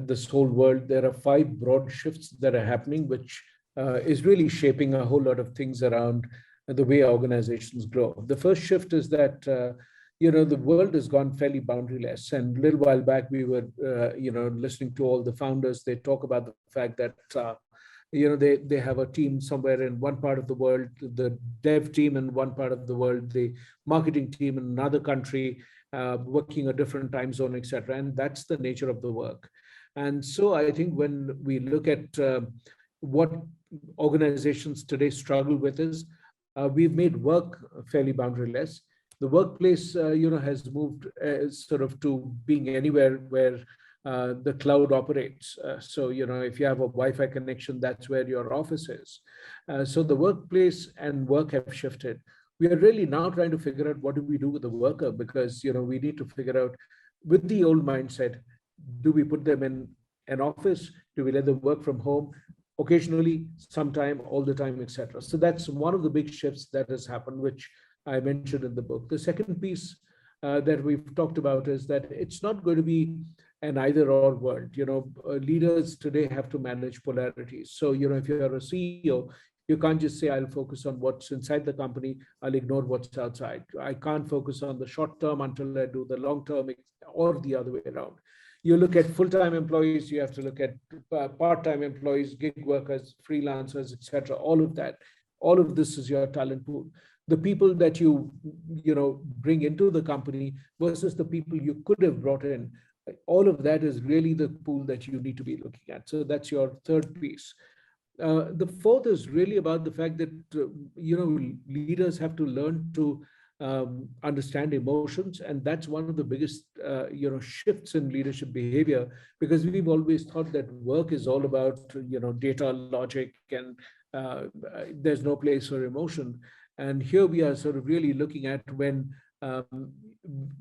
Speaker 21: this whole world, there are 5 broad shifts that are happening, which is really shaping a whole lot of things around the way organizations grow. The first shift is that, the world has gone fairly boundaryless. And a little while back, we were, listening to all the founders. They talk about the fact that, they have a team somewhere in one part of the world, the dev team in one part of the world, the marketing team in another country, working a different time zone, etc. And that's the nature of the work. And so I think when we look at what organizations today struggle with is, we've made work fairly boundaryless. The workplace, has moved sort of to being anywhere where the cloud operates. So, if you have a Wi-Fi connection, that's where your office is. So the workplace and work have shifted. We are really now trying to figure out what do we do with the worker, because, we need to figure out with the old mindset, do we put them in an office? Do we let them work from home? Occasionally, sometime, all the time, etc. So that's one of the big shifts that has happened, which I mentioned in the book. The second piece that we've talked about is that it's not going to be an either or world. Leaders today have to manage polarities. So, if you're a CEO, you can't just say, I'll focus on what's inside the company, I'll ignore what's outside. I can't focus on the short term until I do the long term, or the other way around. You look at full-time employees, you have to look at part-time employees, gig workers, freelancers, etc. All of that, all of this is your talent pool. The people that you bring into the company versus the people you could have brought in, all of that is really the pool that you need to be looking at. So that's your third piece. The fourth is really about the fact that leaders have to learn to understand emotions, and that's one of the biggest shifts in leadership behavior, because we've always thought that work is all about data, logic, and there's no place for emotion. And here we are sort of really looking at when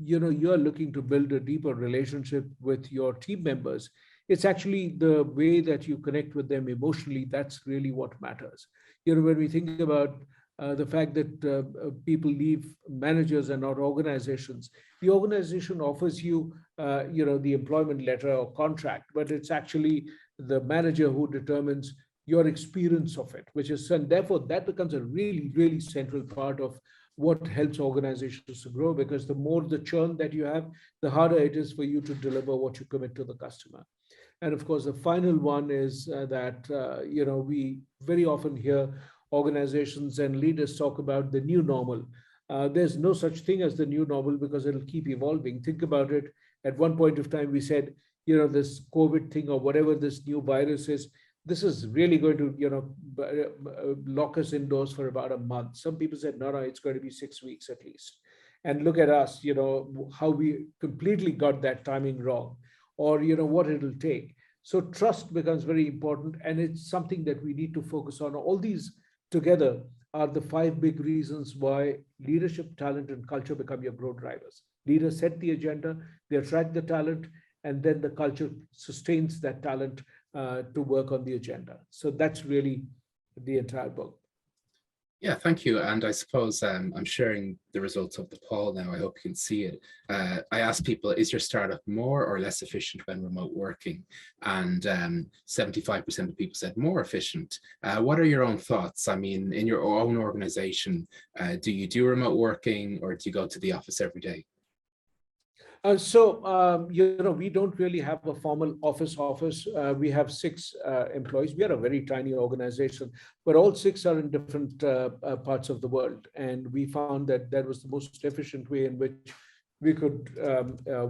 Speaker 21: you're looking to build a deeper relationship with your team members. It's actually the way that you connect with them emotionally that's really what matters. When we think about the fact that people leave managers and not organizations, the organization offers you, the employment letter or contract, but it's actually the manager who determines your experience of it, which is, and therefore that becomes a really, really central part of what helps organizations to grow, because the more the churn that you have, the harder it is for you to deliver what you commit to the customer. And of course, the final one is that, we very often hear organizations and leaders talk about the new normal. There's no such thing as the new normal because it'll keep evolving. Think about it. At one point of time, we said, this COVID thing or whatever this new virus is, this is really going to, lock us indoors for about a month. Some people said, no, it's going to be 6 weeks at least. And look at us, how we completely got that timing wrong, or, what it'll take. So trust becomes very important, and it's something that we need to focus on. All these together are the 5 big reasons why leadership, talent, and culture become your growth drivers. Leaders set the agenda, they attract the talent, and then the culture sustains that talent to work on the agenda. So that's really the entire book.
Speaker 1: Yeah, thank you. And I suppose I'm sharing the results of the poll now. I hope you can see it. I asked people, is your startup more or less efficient when remote working? And 75% of people said more efficient. What are your own thoughts? I mean, in your own organization, do you do remote working or do you go to the office every day?
Speaker 21: We don't really have a formal office. We have 6 employees. We are a very tiny organization, but all 6 are in different parts of the world. And we found that that was the most efficient way in which we could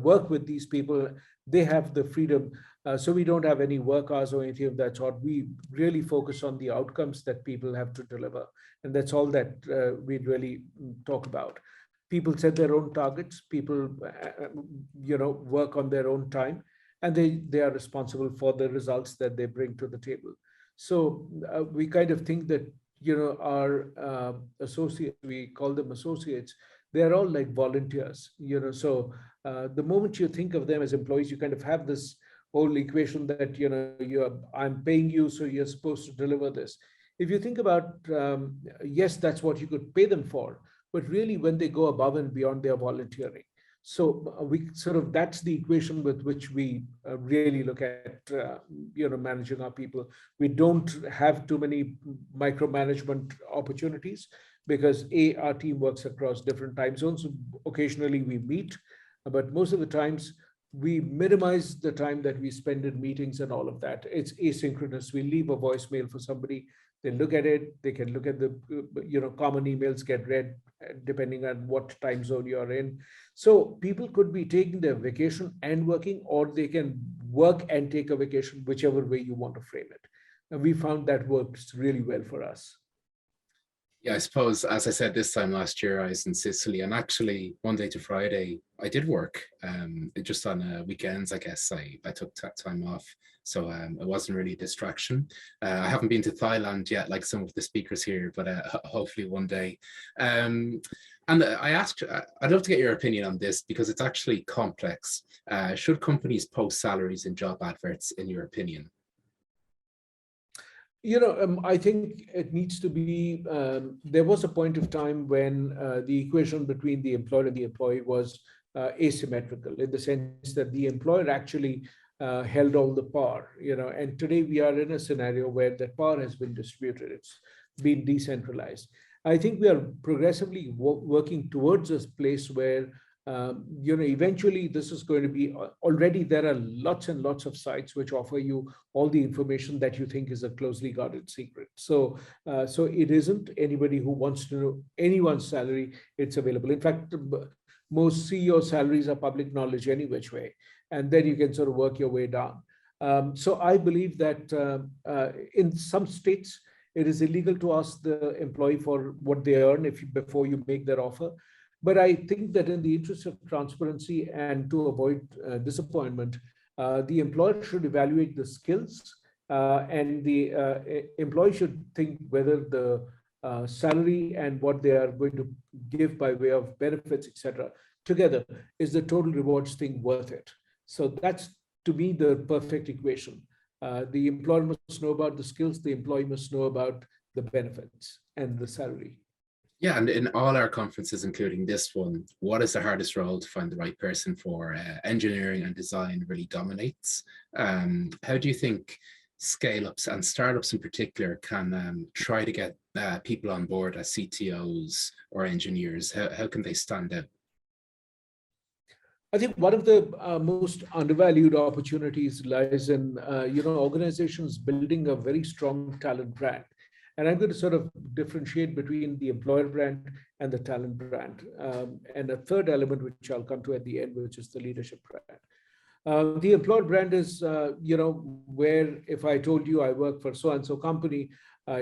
Speaker 21: work with these people. They have the freedom. So we don't have any work hours or anything of that sort. We really focus on the outcomes that people have to deliver. And that's all that we really talk about. People set their own targets, people, work on their own time, and they are responsible for the results that they bring to the table. So we kind of think that, our associates, we call them associates, they're all like volunteers, so the moment you think of them as employees, you kind of have this whole equation that, I'm paying you, so you're supposed to deliver this. If you think about, yes, that's what you could pay them for, but really when they go above and beyond, their volunteering. So we that's the equation with which we really look at, managing our people. We don't have too many micromanagement opportunities because our team works across different time zones. Occasionally we meet, but most of the times we minimize the time that we spend in meetings and all of that. It's asynchronous. We leave a voicemail for somebody. They look at it, they can look at the, common emails get read depending on what time zone you're in. So people could be taking their vacation and working, or they can work and take a vacation, whichever way you want to frame it. And we found that works really well for us.
Speaker 1: Yeah, I suppose, as I said, this time last year, I was in Sicily, and actually Monday to Friday, I did work just on weekends, I guess. I took time off. So it wasn't really a distraction. I haven't been to Thailand yet, like some of the speakers here, but hopefully one day. And I'd love to get your opinion on this because it's actually complex. Should companies post salaries in job adverts, in your opinion?
Speaker 21: I think it needs to be, there was a point of time when the equation between the employer and the employee was asymmetrical, in the sense that the employer actually held all the power, and today we are in a scenario where that power has been distributed. It's been decentralized. I think we are progressively working towards this place where, eventually this is going to be, already there are lots and lots of sites which offer you all the information that you think is a closely guarded secret. So it isn't anybody who wants to know anyone's salary, it's available. In fact, most CEO salaries are public knowledge any which way, and then you can sort of work your way down. So I believe that in some states, it is illegal to ask the employee for what they earn before you make their offer. But I think that in the interest of transparency and to avoid disappointment, the employer should evaluate the skills and the employee should think whether the salary and what they are going to give by way of benefits, etc., together is the total rewards thing worth it. So that's, to me, the perfect equation. The employer must know about the skills, the employee must know about the benefits and the salary.
Speaker 1: Yeah, and in all our conferences, including this one, what is the hardest role to find the right person for? Engineering and design really dominates. How do you think scale-ups and startups in particular can try to get people on board as CTOs or engineers? How can they stand out?
Speaker 21: I think one of the most undervalued opportunities lies in, organizations building a very strong talent brand. And I'm going to sort of differentiate between the employer brand and the talent brand. And a third element, which I'll come to at the end, which is the leadership brand. The employer brand is, where if I told you I work for so-and-so company,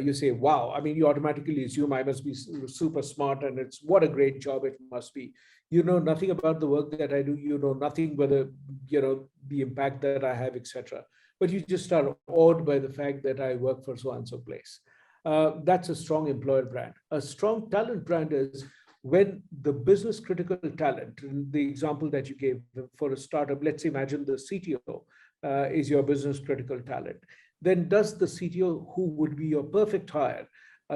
Speaker 21: you say, wow, I mean, you automatically assume I must be super smart and it's what a great job it must be. You know nothing about the work that I do. You know nothing whether, the impact that I have, etc. But you just are awed by the fact that I work for so-and-so place. That's a strong employer brand. A strong talent brand is when the business critical talent, the example that you gave for a startup, let's imagine the CTO is your business critical talent. Then does the CTO, who would be your perfect hire,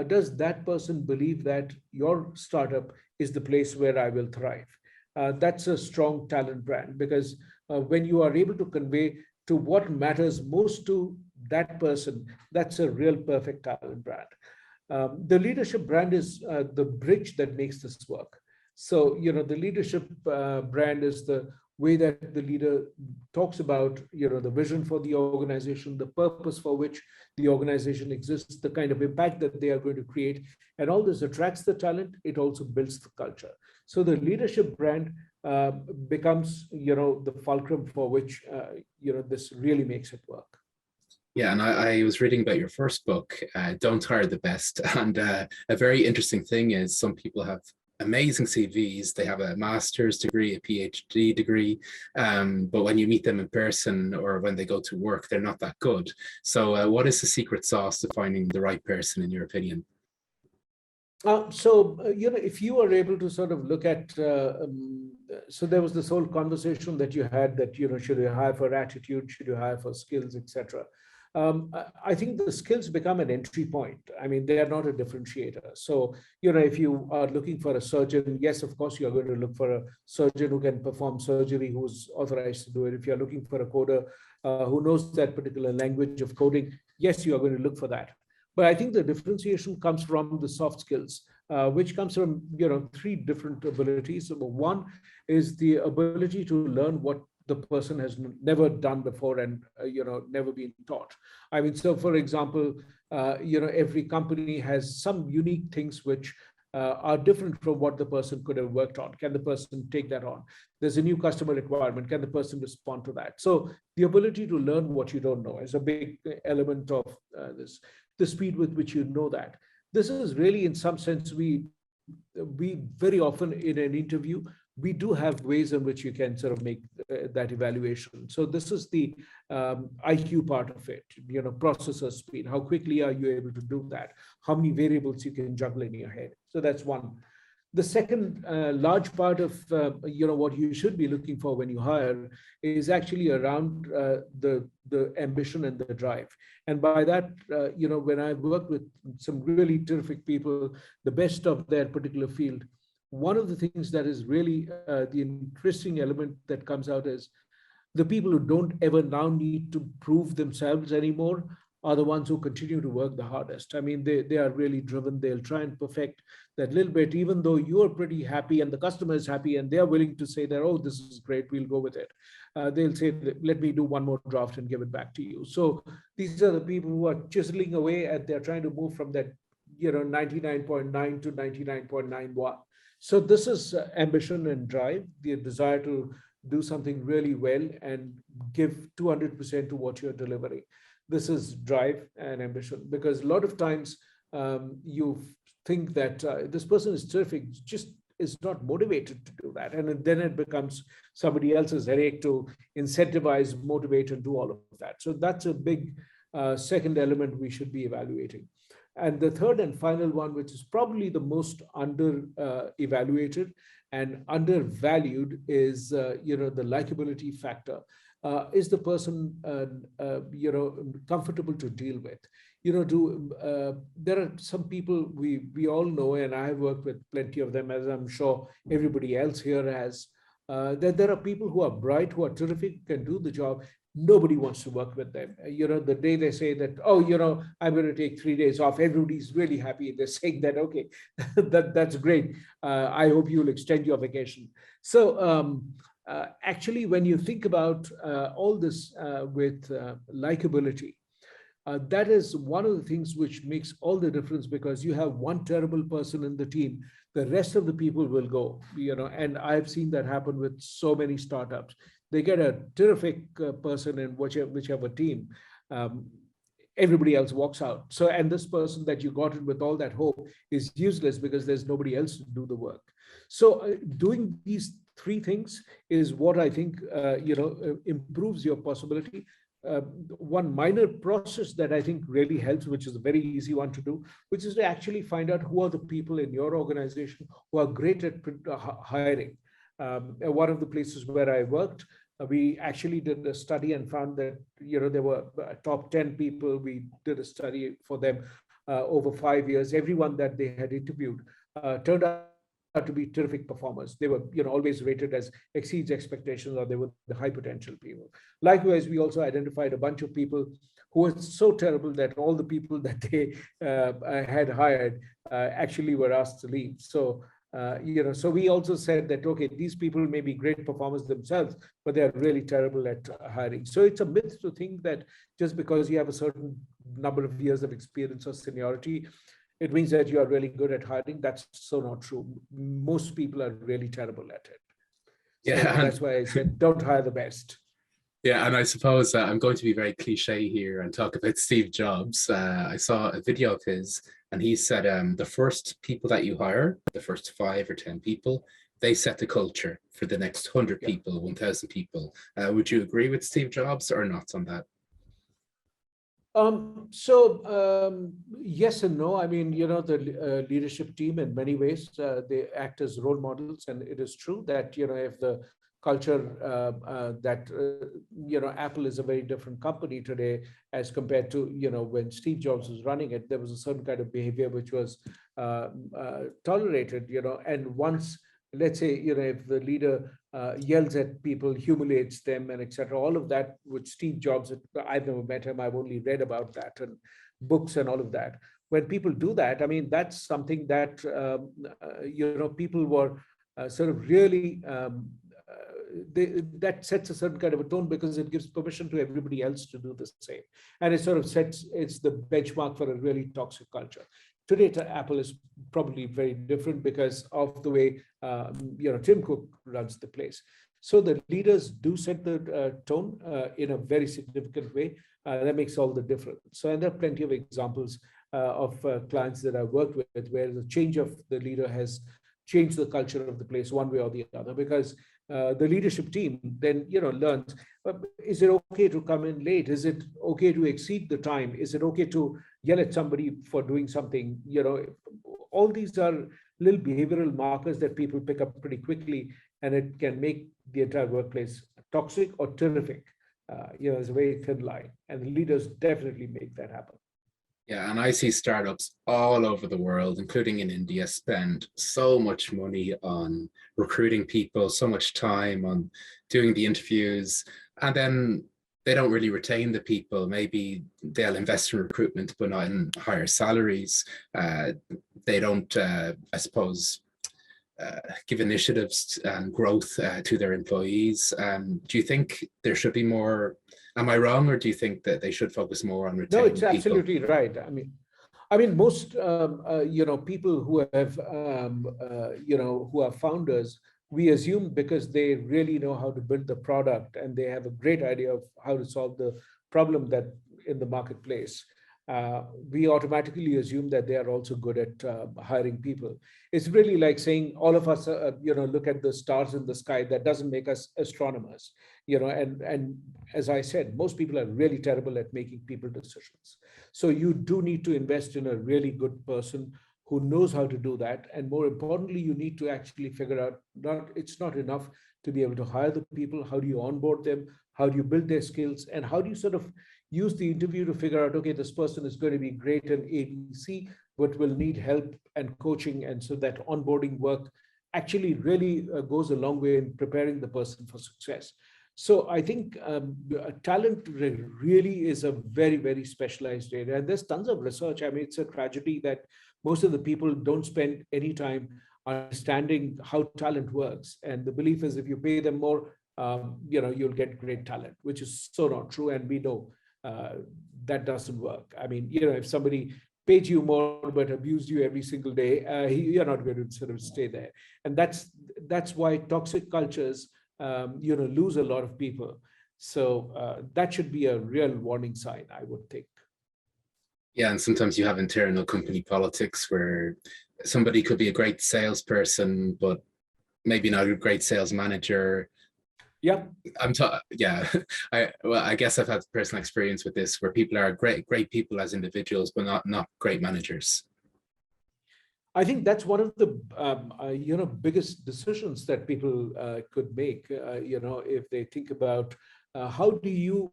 Speaker 21: does that person believe that your startup is the place where I will thrive? That's a strong talent brand, because when you are able to convey to what matters most to that person, that's a real perfect talent brand. The leadership brand is the bridge that makes this work. So, the leadership brand is the way that the leader talks about, the vision for the organization, the purpose for which the organization exists, the kind of impact that they are going to create, and all this attracts the talent. It also builds the culture. So the leadership brand becomes, the fulcrum for which, this really makes it work.
Speaker 1: Yeah, and I was reading about your first book, Don't Hire the Best. And a very interesting thing is some people have amazing CVs. They have a master's degree, a PhD degree, but when you meet them in person or when they go to work, they're not that good. So what is the secret sauce to finding the right person, in your opinion?
Speaker 21: If you are able to sort of look at, so there was this whole conversation that you had that, should you hire for attitude, should you hire for skills, etc. I think the skills become an entry point. I mean, they are not a differentiator. So, if you are looking for a surgeon, yes, of course, you're going to look for a surgeon who can perform surgery, who's authorized to do it. If you're looking for a coder who knows that particular language of coding, yes, you are going to look for that. But I think the differentiation comes from the soft skills, which comes from, three different abilities. One is the ability to learn what the person has never done before and, never been taught. I mean, so for example, every company has some unique things which are different from what the person could have worked on. Can the person take that on? There's a new customer requirement. Can the person respond to that? So the ability to learn what you don't know is a big element of this. The speed with which you know that. This is really, in some sense, we very often in an interview, we do have ways in which you can sort of make that evaluation. So this is the IQ part of it, processor speed. How quickly are you able to do that? How many variables you can juggle in your head? So that's one. The second large part of what you should be looking for when you hire is actually around the ambition and the drive. And by that, when I've worked with some really terrific people, the best of their particular field, one of the things that is really the interesting element that comes out is the people who don't ever now need to prove themselves anymore are the ones who continue to work the hardest. I mean, they are really driven. They'll try and perfect that little bit, even though you're pretty happy and the customer is happy and they're willing to say that, oh, this is great, we'll go with it. They'll say, let me do one more draft and give it back to you. So these are the people who are chiseling away and they're trying to move from that 99.9 to 99.91. So this is ambition and drive, the desire to do something really well and give 200% to what you're delivering. This is drive and ambition, because a lot of times you think that this person is terrific, just is not motivated to do that. And then it becomes somebody else's headache to incentivize, motivate, and do all of that. So that's a big second element we should be evaluating. And the third and final one, which is probably the most under evaluated and undervalued, is the likability factor. Is the person comfortable to deal with? There are some people we all know, and I have worked with plenty of them, as I'm sure everybody else here has. that there are people who are bright, who are terrific, can do the job. Nobody wants to work with them. The day they say that, oh, I'm going to take 3 days off, everybody's really happy. They're saying that, okay, that's great. I hope you'll extend your vacation. So actually, when you think about all this with likability, that is one of the things which makes all the difference, because you have one terrible person in the team, the rest of the people will go, and I've seen that happen with so many startups. They get a terrific person in whichever team, everybody else walks out. So, and this person that you got in with all that hope is useless because there's nobody else to do the work. So doing these three things is what I think, improves your possibility. One minor process that I think really helps, which is a very easy one to do, which is to actually find out who are the people in your organization who are great at hiring. One of the places where I worked, we actually did a study and found that there were top 10 people. We did a study for them over 5 years. Everyone that they had interviewed turned out to be terrific performers. They were always rated as exceeds expectations, or they were the high potential people. Likewise, we also identified a bunch of people who were so terrible that all the people that they had hired actually were asked to leave. So so we also said that, okay, these people may be great performers themselves, but they're really terrible at hiring. So it's a myth to think that just because you have a certain number of years of experience or seniority, it means that you are really good at hiring. That's so not true. Most people are really terrible at it. So that's why I said, don't hire the best.
Speaker 1: Yeah, and I suppose I'm going to be very cliche here and talk about Steve Jobs. I saw a video of his, and he said the first people that you hire, the first 5 or 10 people, they set the culture for the next 100 people, 1,000 people. Would you agree with Steve Jobs or not on that?
Speaker 21: Yes and no. I mean, the leadership team in many ways, they act as role models. And it is true that, if the culture Apple is a very different company today as compared to, when Steve Jobs was running it, there was a certain kind of behavior which was tolerated, and once, let's say, if the leader yells at people, humiliates them, and etc., all of that, which Steve Jobs, I've never met him, I've only read about that and books and all of that. When people do that, I mean, that's something that, people were sort of really, that sets a certain kind of a tone, because it gives permission to everybody else to do the same. And it sort of it's the benchmark for a really toxic culture. Today, Apple is probably very different because of the way, Tim Cook runs the place. So the leaders do set the tone in a very significant way. That makes all the difference. So, and there are plenty of examples of clients that I've worked with where the change of the leader has changed the culture of the place one way or the other, because the leadership team then, learns, is it okay to come in late? Is it okay to exceed the time? Is it okay to yell at somebody for doing something? All these are little behavioral markers that people pick up pretty quickly, and it can make the entire workplace toxic or terrific. It's a very thin line, and the leaders definitely make that happen.
Speaker 1: Yeah, and I see startups all over the world, including in India, spend so much money on recruiting people, so much time on doing the interviews, and then they don't really retain the people. Maybe they'll invest in recruitment, but not in higher salaries. They don't, I suppose, give initiatives and growth to their employees. Do you think there should be more? Am I wrong, or do you think that they should focus more on retaining people?
Speaker 21: No, it's absolutely right. I mean, most people who have who are founders, we assume because they really know how to build the product and they have a great idea of how to solve the problem that in the marketplace. We automatically assume that they are also good at hiring people. It's really like saying all of us, look at the stars in the sky. That doesn't make us astronomers, and as I said, most people are really terrible at making people decisions. So you do need to invest in a really good person who knows how to do that. And more importantly, you need to actually figure out, it's not enough to be able to hire the people. How do you onboard them? How do you build their skills? And how do you sort of use the interview to figure out, okay, this person is going to be great in ABC, but will need help and coaching. And so that onboarding work actually really goes a long way in preparing the person for success. So I think talent really is a very, very specialized area. And there's tons of research. I mean, it's a tragedy that most of the people don't spend any time understanding how talent works. And the belief is if you pay them more, you'll get great talent, which is so not true. And we know that doesn't work. I mean, if somebody paid you more but abused you every single day, you're not going to sort of stay there. And that's why toxic cultures lose a lot of people. So that should be a real warning sign, I would think.
Speaker 1: Yeah, and sometimes you have internal company politics where somebody could be a great salesperson, but maybe not a great sales manager.
Speaker 21: Yeah,
Speaker 1: I guess I've had personal experience with this, where people are great people as individuals, but not great managers.
Speaker 21: I think that's one of the biggest decisions that people could make. If they think about how do you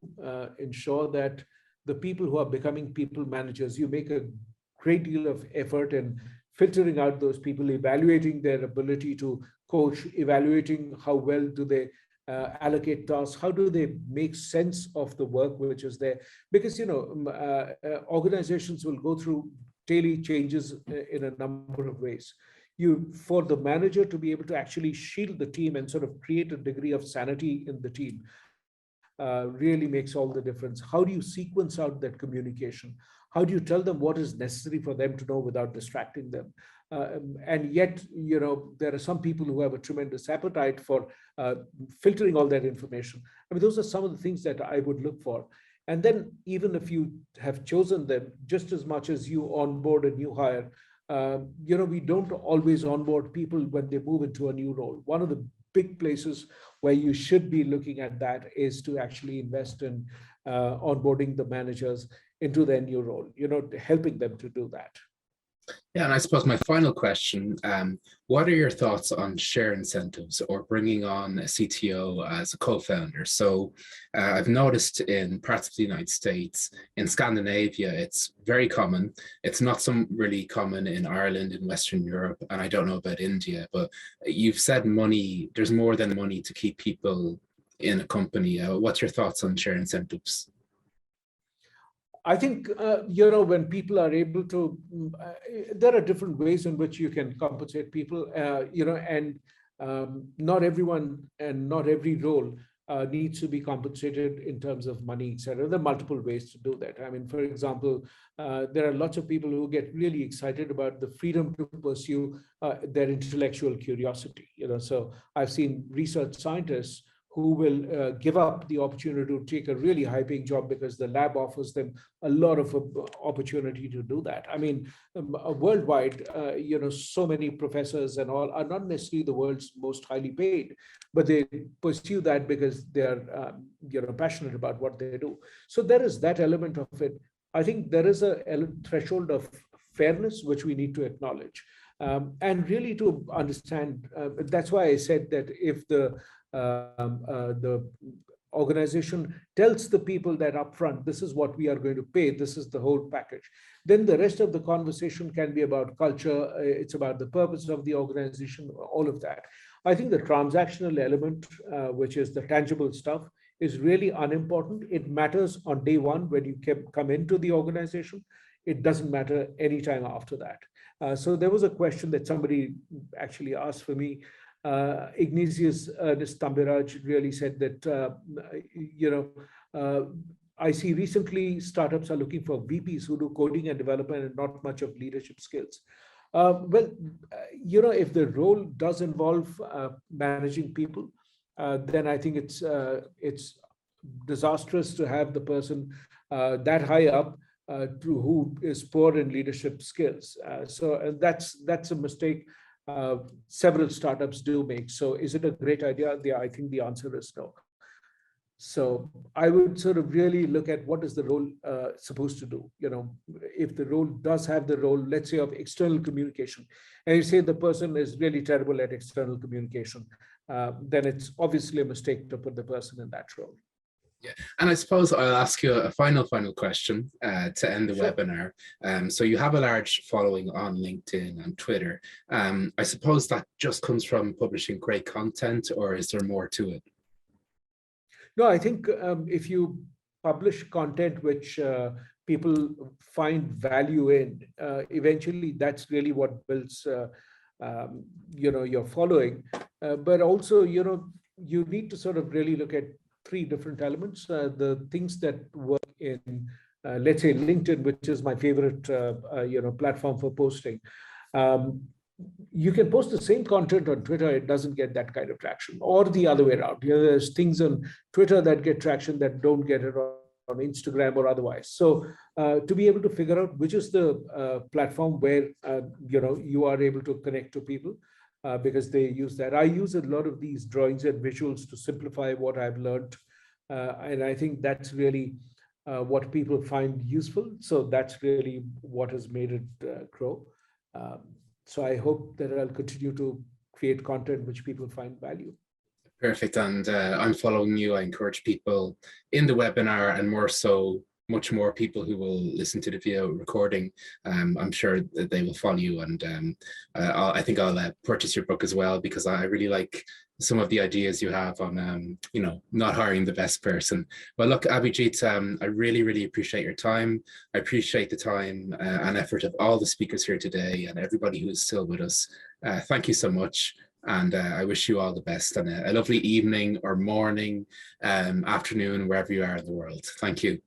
Speaker 21: ensure that the people who are becoming people managers, you make a great deal of effort in filtering out those people, evaluating their ability to coach, evaluating how well do they allocate tasks, how do they make sense of the work which is there? Because organizations will go through daily changes in a number of ways. For the manager to be able to actually shield the team and sort of create a degree of sanity in the team really makes all the difference. How do you sequence out that communication? How do you tell them what is necessary for them to know without distracting them? And yet, there are some people who have a tremendous appetite for filtering all that information. I mean, those are some of the things that I would look for. And then even if you have chosen them, just as much as you onboard a new hire, we don't always onboard people when they move into a new role. One of the big places where you should be looking at that is to actually invest in onboarding the managers into their new role, helping them to do that.
Speaker 1: Yeah, and I suppose my final question, what are your thoughts on share incentives or bringing on a CTO as a co-founder? So I've noticed in parts of the United States, in Scandinavia, it's very common. It's not really common in Ireland, in Western Europe, and I don't know about India, but you've said money, there's more than money to keep people in a company. What's your thoughts on share incentives?
Speaker 21: I think, when people are able to, there are different ways in which you can compensate people, and not everyone and not every role needs to be compensated in terms of money, et cetera. There are multiple ways to do that. I mean, for example, there are lots of people who get really excited about the freedom to pursue their intellectual curiosity. So I've seen research scientists who will give up the opportunity to take a really high-paying job because the lab offers them a lot of opportunity to do that. I mean, worldwide, so many professors and all are not necessarily the world's most highly paid, but they pursue that because they're, passionate about what they do. So there is that element of it. I think there is a threshold of fairness which we need to acknowledge, and really to understand. That's why I said that if the organization tells the people that upfront, this is what we are going to pay, this is the whole package, then the rest of the conversation can be about culture, it's about the purpose of the organization, all of that. I think the transactional element, which is the tangible stuff, is really unimportant. It matters on day one when you come into the organization. It doesn't matter anytime after that. So there was a question that somebody actually asked for me. Ignesius, Ernest, Thambyraj really said that, I see recently startups are looking for VPs who do coding and development and not much of leadership skills. If the role does involve managing people, then I think it's disastrous to have the person that high up who is poor in leadership skills. So that's a mistake several startups do make. So is it a great idea? Yeah, I think the answer is no. So I would sort of really look at what is the role supposed to do. If the role does have the role, let's say, of external communication, and you say the person is really terrible at external communication, then it's obviously a mistake to put the person in that role.
Speaker 1: Yeah, and I suppose I'll ask you a final question to end the webinar. So you have a large following on LinkedIn and Twitter. I suppose that just comes from publishing great content, or is there more to it?
Speaker 21: No, I think if you publish content which people find value in, eventually that's really what builds your following. But also, you need to sort of really look at three different elements. The things that work in, let's say, LinkedIn, which is my favorite, platform for posting. You can post the same content on Twitter, it doesn't get that kind of traction, or the other way around. There's things on Twitter that get traction that don't get it on Instagram or otherwise. So to be able to figure out which is the platform where you are able to connect to people, because they use that. I use a lot of these drawings and visuals to simplify what I've learned. And I think that's really what people find useful. So that's really what has made it grow. So I hope that I'll continue to create content which people find value.
Speaker 1: Perfect. And I'm following you. I encourage people in the webinar, and more so, much more people who will listen to the video recording. I'm sure that they will follow you, and I think I'll purchase your book as well, because I really like some of the ideas you have on, not hiring the best person. Well, look, Abhijit, I really, really appreciate your time. I appreciate the time and effort of all the speakers here today and everybody who is still with us. Thank you so much. And I wish you all the best, and a lovely evening or morning, afternoon, wherever you are in the world. Thank you.